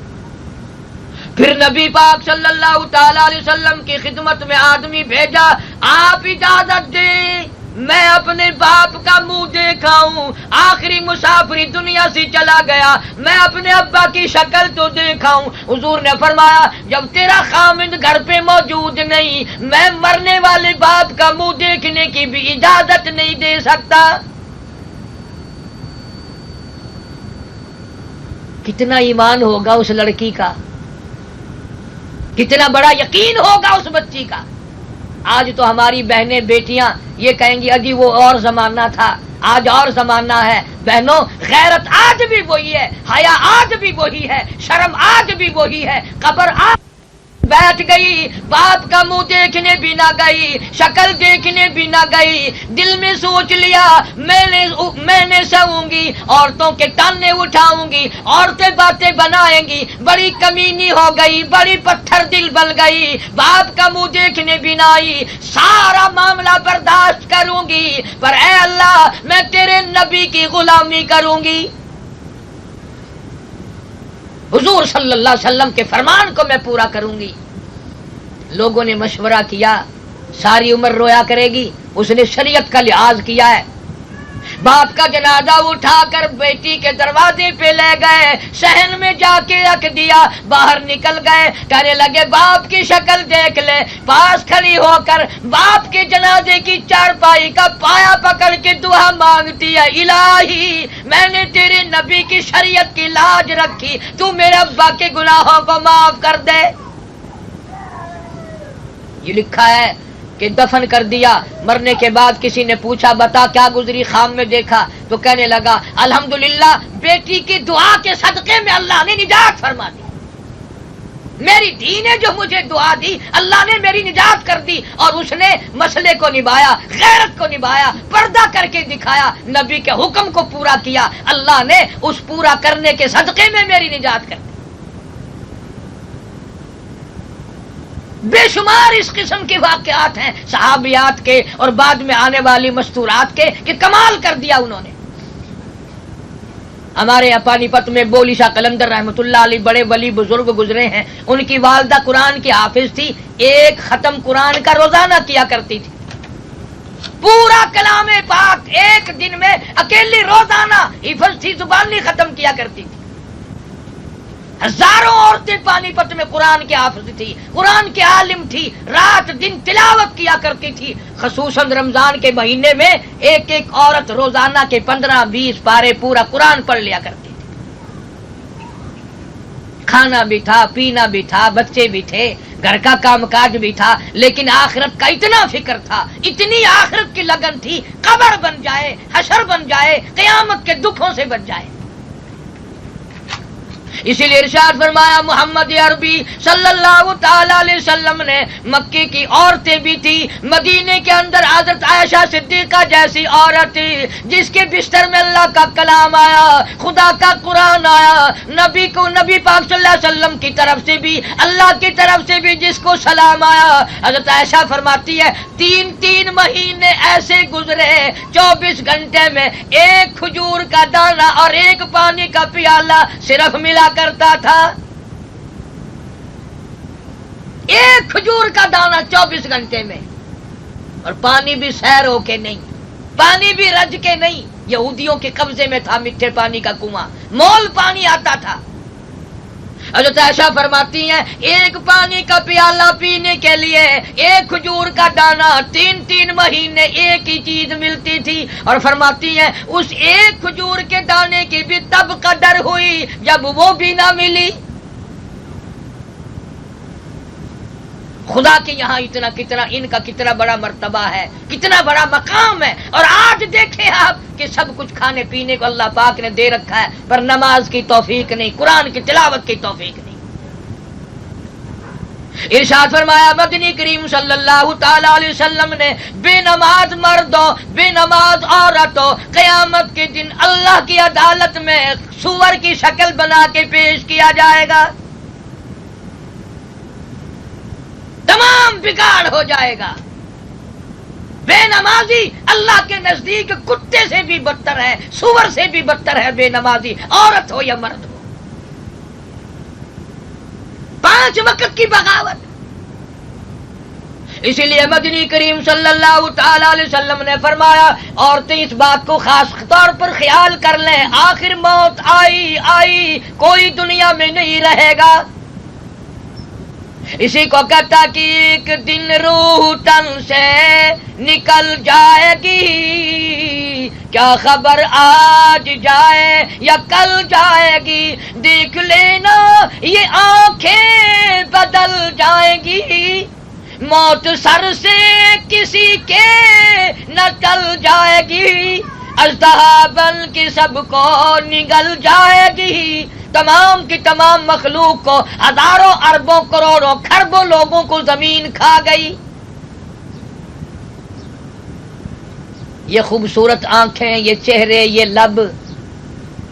S1: پھر نبی پاک صلی اللہ تعالی علیہ وسلم کی خدمت میں آدمی بھیجا، آپ اجازت دیں میں اپنے باپ کا منہ دیکھاؤں، آخری مسافری دنیا سے چلا گیا، میں اپنے ابا کی شکل تو دیکھاؤں۔ حضور نے فرمایا جب تیرا خامند گھر پہ موجود نہیں، میں مرنے والے باپ کا منہ دیکھنے کی بھی اجازت نہیں دے سکتا۔ کتنا ایمان ہوگا اس لڑکی کا، کتنا بڑا یقین ہوگا اس بچی کا۔ آج تو ہماری بہنیں بیٹیاں یہ کہیں گی اجی وہ اور زمانہ تھا، آج اور زمانہ ہے۔ بہنوں غیرت آج بھی وہی ہے، حیا آج بھی وہی ہے، شرم آج بھی وہی ہے۔ قبر آج بیٹھ گئی، باپ کا منہ دیکھنے بھی نہ گئی، شکل دیکھنے بھی نہ گئی، دل میں سوچ لیا میں نے سوؤں گی، عورتوں کے تانے اٹھاؤں گی، عورتیں باتیں بنائیں گی، بڑی کمینی ہو گئی، بڑی پتھر دل بن گئی، باپ کا منہ دیکھنے بھی نہ آئی، سارا معاملہ برداشت کروں گی، پر اے اللہ میں تیرے نبی کی غلامی کروں گی۔ حضور صلی اللہ علیہ وسلم کے فرمان کو میں پورا کروں گی۔ لوگوں نے مشورہ کیا، ساری عمر رویا کرے گی، اس نے شریعت کا لحاظ کیا ہے۔ باپ کا جنازہ اٹھا کر بیٹی کے دروازے پہ لے گئے، صحن میں جا کے رکھ دیا، باہر نکل گئے، کہنے لگے باپ کی شکل دیکھ لے۔ پاس کھڑی ہو کر باپ کے جنازے کی چارپائی کا پایا پکڑ کے دعا مانگتی ہے، الہی میں نے تیرے نبی کی شریعت کی لاج رکھی، تو میرے ابا کے گناہوں کو معاف کر دے۔ یہ لکھا ہے کہ دفن کر دیا، مرنے کے بعد کسی نے پوچھا بتا کیا گزری خواب میں دیکھا، تو کہنے لگا الحمدللہ بیٹی کی دعا کے صدقے میں اللہ نے نجات فرما دی، میری دھی نے جو مجھے دعا دی اللہ نے میری نجات کر دی، اور اس نے مسئلے کو نبھایا، غیرت کو نبھایا، پردہ کر کے دکھایا، نبی کے حکم کو پورا کیا، اللہ نے اس پورا کرنے کے صدقے میں میری نجات کر دی۔ بے شمار اس قسم کے واقعات ہیں صحابیات کے اور بعد میں آنے والی مستورات کے کہ کمال کر دیا انہوں نے۔ ہمارے یہاں پانی پت میں بولی شاہ قلندر رحمۃ اللہ علیہ بڑے ولی بزرگ گزرے ہیں، ان کی والدہ قرآن کی حافظ تھی، ایک ختم قرآن کا روزانہ کیا کرتی تھی، پورا کلام پاک ایک دن میں اکیلی روزانہ حفظ تھی، زبانی ختم کیا کرتی تھی۔ ہزاروں عورتیں پانی پت میں قرآن کے حافظ تھی، قرآن کے عالم تھی، رات دن تلاوت کیا کرتی تھی، خصوصاً رمضان کے مہینے میں ایک ایک عورت روزانہ کے 15-20 پارے پورا قرآن پڑھ لیا کرتی تھی۔ کھانا بھی تھا، پینا بھی تھا، بچے بھی تھے، گھر کا کام کاج بھی تھا، لیکن آخرت کا اتنا فکر تھا، اتنی آخرت کی لگن تھی، قبر بن جائے، حشر بن جائے، قیامت کے دکھوں سے بچ جائے۔ اسی لیے ارشاد فرمایا محمد عربی صلی اللہ تعالی علیہ وسلم نے، مکے کی عورتیں بھی تھی، مدینے کے اندر حضرت عائشہ صدیقہ جیسی عورت تھی جس کے بستر میں اللہ کا کلام آیا، خدا کا قرآن آیا، نبی پاک صلی اللہ علیہ وسلم کی طرف سے بھی، اللہ کی طرف سے بھی جس کو سلام آیا۔ حضرت عائشہ فرماتی ہے 3 مہینے ایسے گزرے، 24 گھنٹے میں ایک کھجور کا دانہ اور ایک پانی کا پیالہ صرف ملا کرتا تھا، ایک کھجور کا دانہ 24 گھنٹے میں، اور پانی بھی سیر ہو کے نہیں، پانی بھی رج کے نہیں، یہودیوں کے قبضے میں تھا میٹھے پانی کا کنواں، مول پانی آتا تھا۔ حضرت عائشہ فرماتی ہیں ایک پانی کا پیالہ پینے کے لیے ایک کھجور کا دانہ 3 مہینے ایک ہی چیز ملتی تھی، اور فرماتی ہیں اس ایک کھجور کے دانے کی بھی تب قدر ہوئی جب وہ بھی نہ ملی۔ خدا کے یہاں ان کا کتنا بڑا مرتبہ ہے، کتنا بڑا مقام ہے، اور آج دیکھیں آپ کہ سب کچھ کھانے پینے کو اللہ پاک نے دے رکھا ہے، پر نماز کی توفیق نہیں، قرآن کی تلاوت کی توفیق نہیں۔ ارشاد فرمایا مدنی کریم صلی اللہ تعالی علیہ وسلم نے، بے نماز مردوں، بے نماز عورتوں، قیامت کے دن اللہ کی عدالت میں سور کی شکل بنا کے پیش کیا جائے گا، تمام بگاڑ ہو جائے گا۔ بے نمازی اللہ کے نزدیک کتے سے بھی بدتر ہے، سور سے بھی بدتر ہے بے نمازی، عورت ہو یا مرد ہو۔ 5 وقت کی بغاوت۔ اسی لیے مدنی کریم صلی اللہ تعالی علیہ وسلم نے فرمایا عورتیں اس بات کو خاص طور پر خیال کر لیں، آخر موت آئی کوئی دنیا میں نہیں رہے گا۔ اسی کو کہتا کہ ایک دن روح تن سے نکل جائے گی، کیا خبر آج جائے یا کل جائے گی، دیکھ لینا یہ آنکھیں بدل جائیں گی، موت سر سے کسی کے نہ ٹل جائے گی، اژدہا بن کے سب کو نگل جائے گی، تمام کی تمام مخلوق کو، ہزاروں اربوں کروڑوں کھربوں لوگوں کو زمین کھا گئی۔ یہ خوبصورت آنکھیں، یہ چہرے، یہ لب،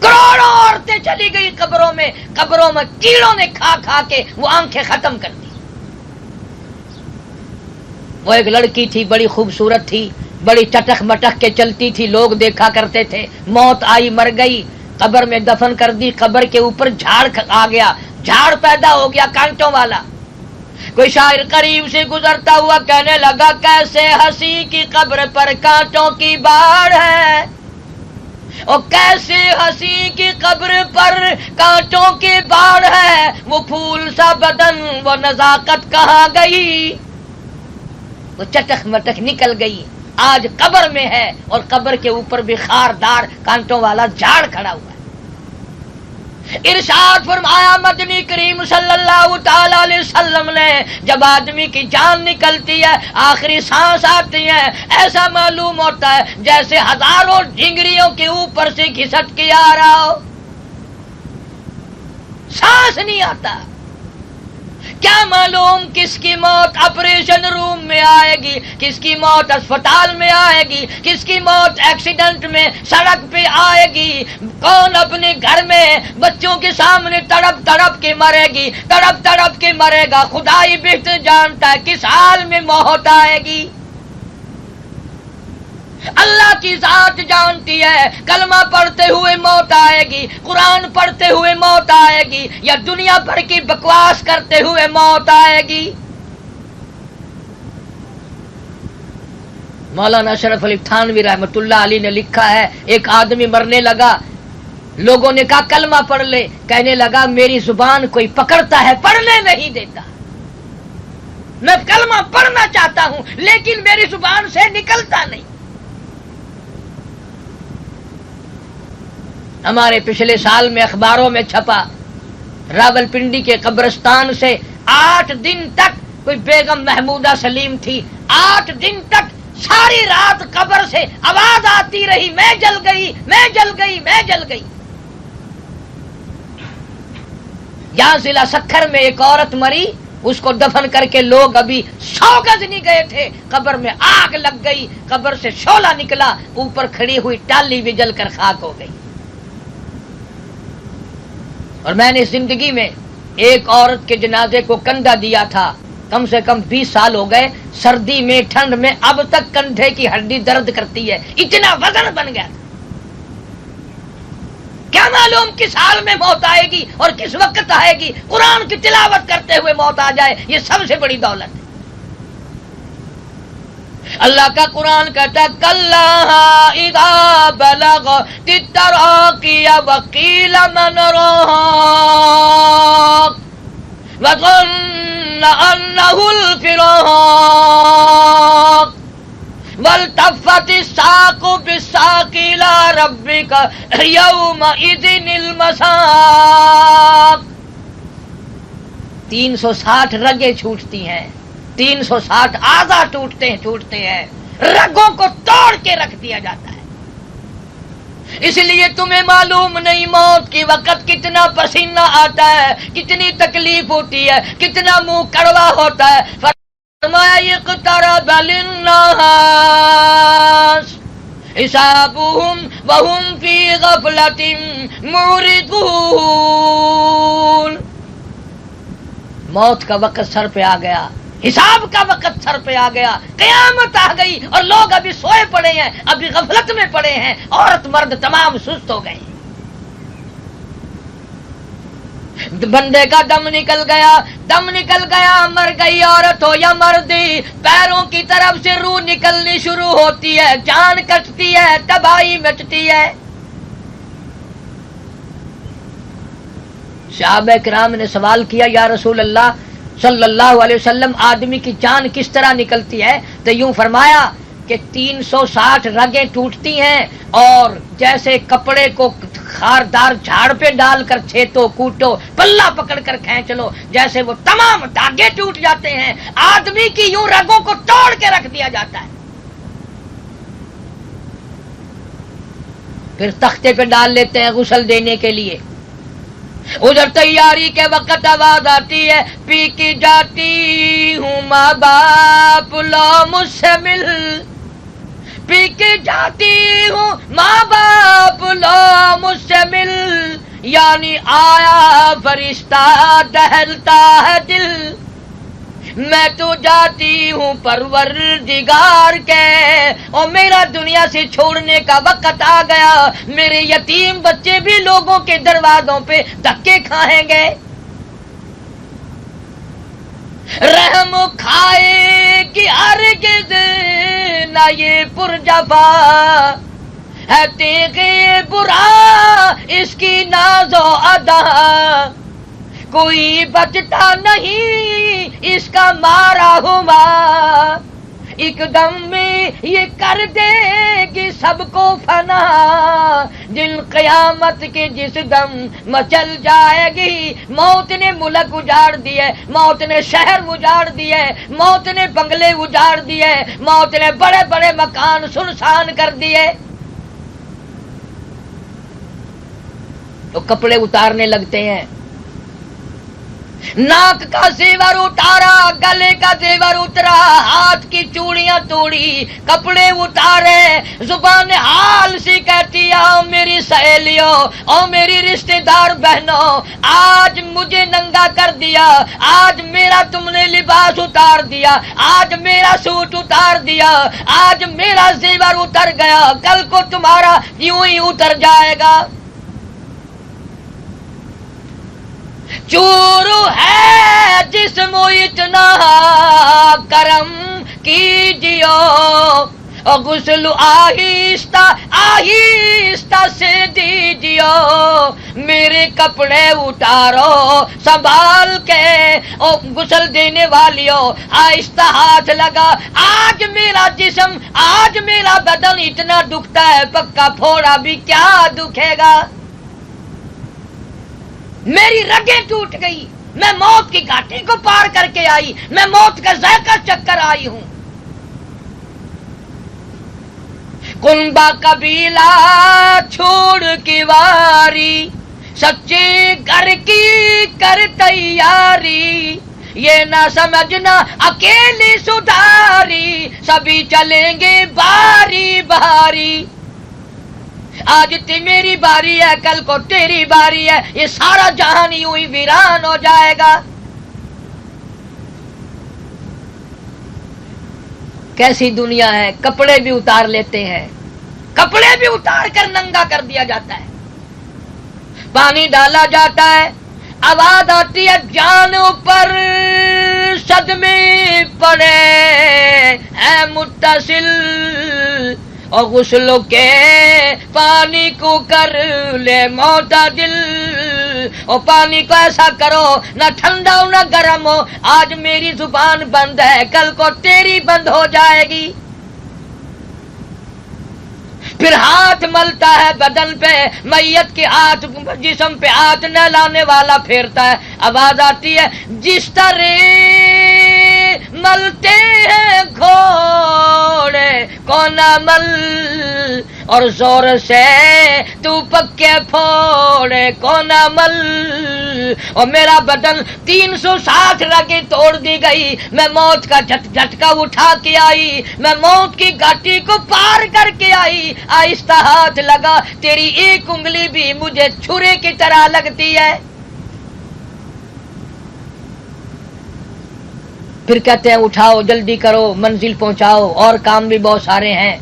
S1: کروڑوں عورتیں چلی گئی قبروں میں کیڑوں نے کھا کے وہ آنکھیں ختم کر دی۔ وہ ایک لڑکی تھی، بڑی خوبصورت تھی، بڑی چٹک مٹک کے چلتی تھی، لوگ دیکھا کرتے تھے، موت آئی مر گئی، قبر میں دفن کر دی، قبر کے اوپر جھاڑ آ گیا، جھاڑ پیدا ہو گیا کانٹوں والا۔ کوئی شاعر قریب سے گزرتا ہوا کہنے لگا کیسے ہنسی کی قبر پر کانٹوں کی باڑ ہے، اور کیسے ہنسی کی قبر پر کانٹوں کی باڑ ہے، وہ پھول سا بدن وہ نزاکت کہاں گئی، وہ چٹک مٹک نکل گئی، آج قبر میں ہے اور قبر کے اوپر بھی خاردار کانٹوں والا جھاڑ کھڑا ہوا ہے۔ ارشاد فرمایا مدنی کریم صلی اللہ تعالی علیہ وسلم نے جب آدمی کی جان نکلتی ہے، آخری سانس آتی ہے، ایسا معلوم ہوتا ہے جیسے ہزاروں ڈھنگریوں کے اوپر سے گھسٹ کے آ رہا ہو، سانس نہیں آتا۔ کیا معلوم کس کی موت آپریشن روم میں آئے گی، کس کی موت اسپتال میں آئے گی، کس کی موت ایکسیڈنٹ میں سڑک پہ آئے گی، کون اپنے گھر میں بچوں کے سامنے تڑپ تڑپ کے مرے گی، تڑپ تڑپ کے مرے گا، خدا ہی بہتر جانتا ہے کس حال میں موت آئے گی۔ اللہ کی ذات جانتی ہے کلمہ پڑھتے ہوئے موت آئے گی، قرآن پڑھتے ہوئے موت آئے گی، یا دنیا بھر کی بکواس کرتے ہوئے موت آئے گی۔ مولانا اشرف علی تھانوی رحمۃ اللہ علیہ نے لکھا ہے ایک آدمی مرنے لگا، لوگوں نے کہا کلمہ پڑھ لے، کہنے لگا میری زبان کوئی پکڑتا ہے پڑھنے نہیں دیتا، میں کلمہ پڑھنا چاہتا ہوں لیکن میری زبان سے نکلتا نہیں۔ ہمارے پچھلے سال میں اخباروں میں چھپا، راول پنڈی کے قبرستان سے 8 دن تک کوئی بیگم محمودہ سلیم تھی، 8 دن تک ساری رات قبر سے آواز آتی رہی میں جل گئی میں جل گئی میں جل گئی۔ یہاں ضلع سکھر میں ایک عورت مری، اس کو دفن کر کے لوگ ابھی 100 گز نہیں گئے تھے، قبر میں آگ لگ گئی، قبر سے شعلہ نکلا، اوپر کھڑی ہوئی ٹالی بھی جل کر خاک ہو گئی۔ اور میں نے زندگی میں ایک عورت کے جنازے کو کندھا دیا تھا، کم سے کم 20 سال ہو گئے، سردی میں ٹھنڈ میں اب تک کندھے کی ہڈی درد کرتی ہے، اتنا وزن بن گیا تھا۔ کیا معلوم کس حال میں موت آئے گی اور کس وقت آئے گی، قرآن کی تلاوت کرتے ہوئے موت آ جائے یہ سب سے بڑی دولت ہے۔ اللہ کا قرآن کہتا ہے کلا اذا بلغت التراقی وقیل من راق وظن انه الفراق والتفت الساق بالساق الى ربك يومئذ المساق۔ 360 رگیں چھوٹتی ہیں، 360 اعضاء ٹوٹتے ہیں، رگوں کو توڑ کے رکھ دیا جاتا ہے۔ اس لیے تمہیں معلوم نہیں موت کے وقت کتنا پسینہ آتا ہے، کتنی تکلیف ہوتی ہے، کتنا منہ کڑوا ہوتا ہے۔ فرمایا اقترب للناس حسابهم وهم في غفلة معرضون۔ موت کا وقت سر پہ آ گیا، حساب کا وقت سر پہ آ گیا، قیامت آ گئی اور لوگ ابھی سوئے پڑے ہیں، ابھی غفلت میں پڑے ہیں، عورت مرد تمام سست ہو گئے۔ بندے کا دم نکل گیا، مر گئی عورت ہو یا مردی، پیروں کی طرف سے روح نکلنی شروع ہوتی ہے، جان کٹتی ہے، تباہی مچتی ہے۔ صحابہ کرام نے سوال کیا یا رسول اللہ صلی اللہ علیہ وسلم آدمی کی جان کس طرح نکلتی ہے؟ تو یوں فرمایا کہ 360 رگیں ٹوٹتی ہیں، اور جیسے کپڑے کو خاردار جھاڑ پہ ڈال کر چھیتو کوٹو پلہ پکڑ کر کھینچ لو، جیسے وہ تمام دھاگے ٹوٹ جاتے ہیں، آدمی کی یوں رگوں کو توڑ کے رکھ دیا جاتا ہے۔ پھر تختے پہ ڈال لیتے ہیں غسل دینے کے لیے، ادھر تیاری کے وقت آواز آتی ہے پی کی جاتی ہوں ماں باپ لو مجھ سے مل، پی کے جاتی ہوں ماں باپ لو مجھ سے مل، یعنی آیا فرشتہ دہلتا ہے دل، میں تو جاتی ہوں پروردگار کے، اور میرا دنیا سے چھوڑنے کا وقت آ گیا، میرے یتیم بچے بھی لوگوں کے دروازوں پہ دھکے کھائیں گے، رحم کھائے کہ ہرگز نہ یہ پرجفا ہے تیغے برا اس کی ناز و ادا، کوئی بچتا نہیں اس کا مارا ہوا، ایک دم میں یہ کر دے گی سب کو فنا، جن قیامت کے جس دم مچل جائے گی، موت نے ملک اجاڑ دیے، موت نے شہر اجاڑ دیے، موت نے بنگلے اجاڑ دیے، موت نے بڑے بڑے مکان سنسان کر دیے، تو کپڑے اتارنے لگتے ہیں، ناک کا زیور اتارا، گلے کا زیور اترا، ہاتھ کی چوڑیاں توڑی، کپڑے اتارے، زبان حال سی کہتی آؤ میری سہیلیوں، او میری رشتہ دار بہنوں، آج مجھے ننگا کر دیا، آج میرا تم نے لباس اتار دیا، آج میرا سوٹ اتار دیا، آج میرا زیور اتر گیا، کل کو تمہارا یوں ہی اتر جائے گا۔ چور ہے جسم اتنا کرم کیجیو، اور غسل آہستہ آہستہ سے دیجیو، میرے کپڑے اتارو سنبھال کے، اور غسل دینے والیوں آہستہ ہاتھ لگا، آج میرا جسم آج میرا بدن اتنا دکھتا ہے، پکا پھوڑا بھی کیا دکھے گا، میری رگیں ٹوٹ گئی، میں موت کی گھاٹی کو پار کر کے آئی، میں موت کا ذائقہ چکھ کر آئی ہوں۔ کنبہ قبیلہ چھوڑ کی واری، سچے گھر کی کر تیاری، یہ نہ سمجھنا اکیلی سدھاری، سبھی چلیں گے باری باری، آج میری باری ہے کل کو تیری باری ہے، یہ سارا جہان یوں ہی ویران ہو جائے گا۔ کیسی دنیا ہے، کپڑے بھی اتار لیتے ہیں، کپڑے بھی اتار کر ننگا کر دیا جاتا ہے، پانی ڈالا جاتا ہے، آواز آتی ہے جان پر صدمے پڑے ہے متصل، اور غسل کے پانی کو کر لے معتدل، اور پانی کو ایسا کرو نہ ٹھنڈا ہو نہ گرم ہو، آج میری زبان بند ہے کل کو تیری بند ہو جائے گی۔ پھر ہاتھ ملتا ہے بدن پہ، میت کے ہاتھ جسم پہ ہاتھ نہ لانے والا پھیرتا ہے، آواز آتی ہے جس طرح ملتے ہیں گھوڑے کون مل، اور زور سے تو پکے پھوڑے کون مل، اور میرا بدن 360 رگیں توڑ دی گئی، میں موت کا جھٹکا اٹھا کے آئی، میں موت کی گھاٹی کو پار کر کے آئی، آہستہ ہاتھ لگا، تیری ایک انگلی بھی مجھے چھرے کی طرح لگتی ہے۔ پھر کہتے ہیں اٹھاؤ جلدی کرو منزل پہنچاؤ، اور کام بھی بہت سارے ہیں،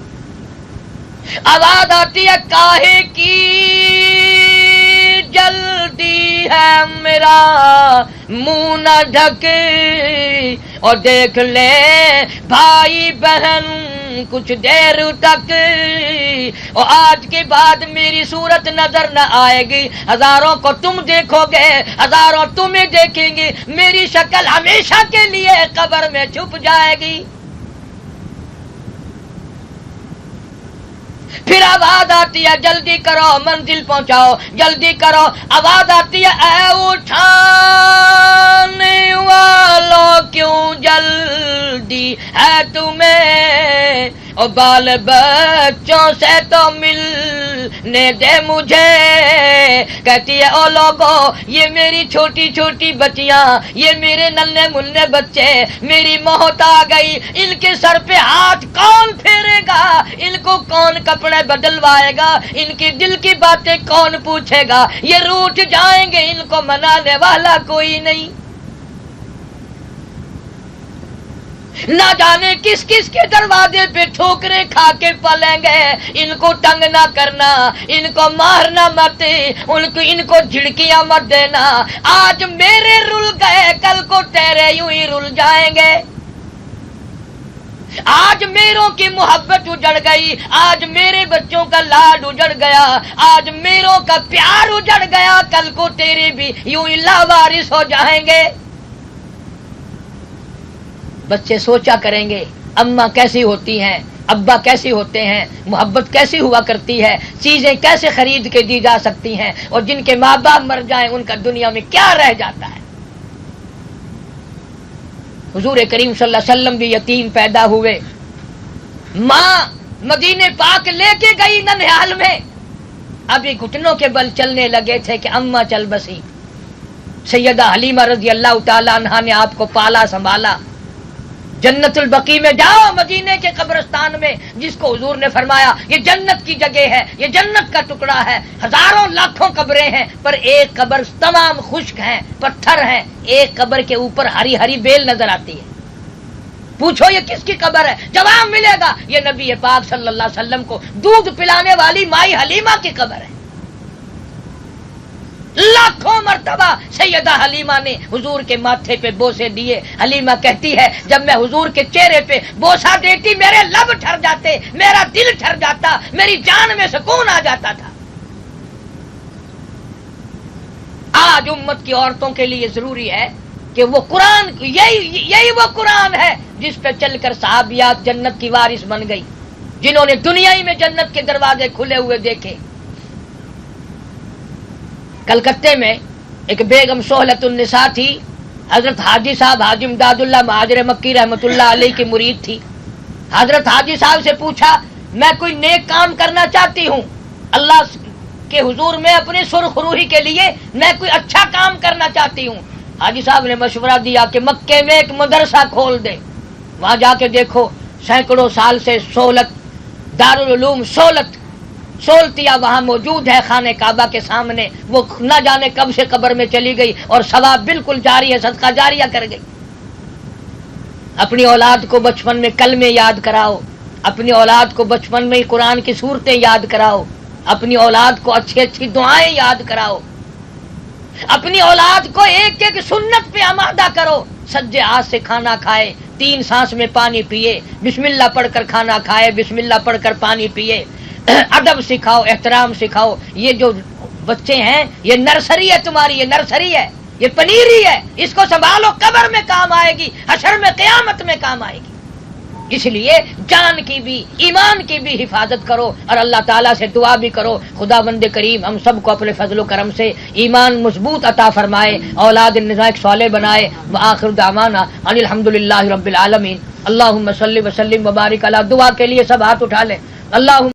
S1: آواز آتی ہے کاہے کی جلدی ہے میرا منہ نہ ڈھکے، اور دیکھ لے بھائی بہن کچھ دیر تک، اور آج کے بعد میری صورت نظر نہ آئے گی، ہزاروں کو تم دیکھو گے، ہزاروں تمہیں دیکھیں گے، میری شکل ہمیشہ کے لیے قبر میں چھپ جائے گی۔ پھر آواز آتی ہے جلدی کرو منزل پہنچاؤ، جلدی کرو، آواز آتی ہے اے اٹھانے والوں کیوں جلدی ہے تمہیں، اور بال بچوں سے تو ملنے دے مجھے، کہتی ہے او لوگوں یہ میری چھوٹی چھوٹی بچیاں، یہ میرے ننھے منھے بچے، میری موت آ گئی، ان کے سر پہ ہاتھ کون پھیرے گا، ان کو کون کپڑے بدلوائے گا، ان کی دل کی باتیں کون پوچھے گا، یہ روٹھ جائیں گے، ان کو منانے والا کوئی نہیں۔ نہ جانے کس کس کے دروازے پہ ٹھوکریں کھا کے پلیں گے. ان کو تنگ نہ کرنا، ان کو مارنا مت، ان کو جھڑکیاں مت دینا. آج میرے رل گئے، کل کو تیرے یوں ہی رل جائیں گے. آج میروں کی محبت اجڑ گئی، آج میرے بچوں کا لاڈ اجڑ گیا، آج میروں کا پیار اجڑ گیا، کل کو تیرے بھی یوں ہی لاوارث ہو جائیں گے. بچے سوچا کریں گے اماں کیسی ہوتی ہیں، ابا کیسی ہوتے ہیں، محبت کیسی ہوا کرتی ہے، چیزیں کیسے خرید کے دی جا سکتی ہیں، اور جن کے ماں باپ مر جائیں ان کا دنیا میں کیا رہ جاتا ہے. حضور کریم صلی اللہ علیہ وسلم بھی یتیم پیدا ہوئے. ماں مدینے پاک لے کے گئی ننھیال میں، ابھی گھٹنوں کے بل چلنے لگے تھے کہ اماں چل بسی. سیدہ حلیمہ رضی اللہ تعالی عنہا نے آپ کو پالا سنبھالا. جنت البقیع میں جاؤ، مدینے کے قبرستان میں، جس کو حضور نے فرمایا یہ جنت کی جگہ ہے، یہ جنت کا ٹکڑا ہے. ہزاروں لاکھوں قبریں ہیں پر ایک قبر تمام خشک ہیں، پتھر ہیں. ایک قبر کے اوپر ہری ہری بیل نظر آتی ہے. پوچھو یہ کس کی قبر ہے؟ جواب ملے گا یہ نبی پاک صلی اللہ علیہ وسلم کو دودھ پلانے والی مائی حلیمہ کی قبر ہے. لاکھوں مرتبہ سیدہ حلیمہ نے حضور کے ماتھے پہ بوسے دیے. حلیمہ کہتی ہے جب میں حضور کے چہرے پہ بوسا دیتی میرے لب ٹھر جاتے، میرا دل ٹھر جاتا، میری جان میں سکون آ جاتا تھا. آج امت کی عورتوں کے لیے ضروری ہے کہ وہ قرآن، یہی وہ قرآن ہے جس پہ چل کر صحابیات جنت کی وارث بن گئی، جنہوں نے دنیا ہی میں جنت کے دروازے کھلے ہوئے دیکھے. کلکتے میں ایک بیگم سہلت النساء تھی، حضرت حاجی صاحب حاجی امداد اللہ مہاجر مکی رحمت اللہ علیہ کی مرید تھی. حضرت حاجی صاحب سے پوچھا میں کوئی نیک کام کرنا چاہتی ہوں، اللہ کے حضور میں اپنی سرخ روحی کے لیے میں کوئی اچھا کام کرنا چاہتی ہوں. حاجی صاحب نے مشورہ دیا کہ مکے میں ایک مدرسہ کھول دے، وہاں جا کے دیکھو سینکڑوں سال سے سہولت دارالعلوم سولتیا وہاں موجود ہے خانہ کعبہ کے سامنے. وہ نہ جانے کب سے قبر میں چلی گئی اور ثواب بالکل جاری ہے، صدقہ جاریہ کر گئی. اپنی اولاد کو بچپن میں کلمے یاد کراؤ، اپنی اولاد کو بچپن میں ہی قرآن کی صورتیں یاد کراؤ، اپنی اولاد کو اچھی اچھی دعائیں یاد کراؤ، اپنی اولاد کو ایک ایک سنت پہ آمادہ کرو. سجے ہاتھ سے کھانا کھائے، 3 سانس میں پانی پیے، بسم اللہ پڑھ کر کھانا کھائے، بسم اللہ پڑھ کر پانی پیے. ادب سکھاؤ، احترام سکھاؤ. یہ جو بچے ہیں یہ نرسری ہے تمہاری، یہ نرسری ہے، یہ پنیری ہے. اس کو سنبھالو، قبر میں کام آئے گی، حشر میں قیامت میں کام آئے گی. اس لیے جان کی بھی ایمان کی بھی حفاظت کرو اور اللہ تعالیٰ سے دعا بھی کرو خدا بند کریم ہم سب کو اپنے فضل و کرم سے ایمان مضبوط عطا فرمائے، اولاد نزاک صالح بنائے. وآخر دعوانا ان الحمدللہ رب العالمین. اللہم صلی وسلم وبارک علی. دعا کے لیے سب ہاتھ اٹھا لیں. اللہم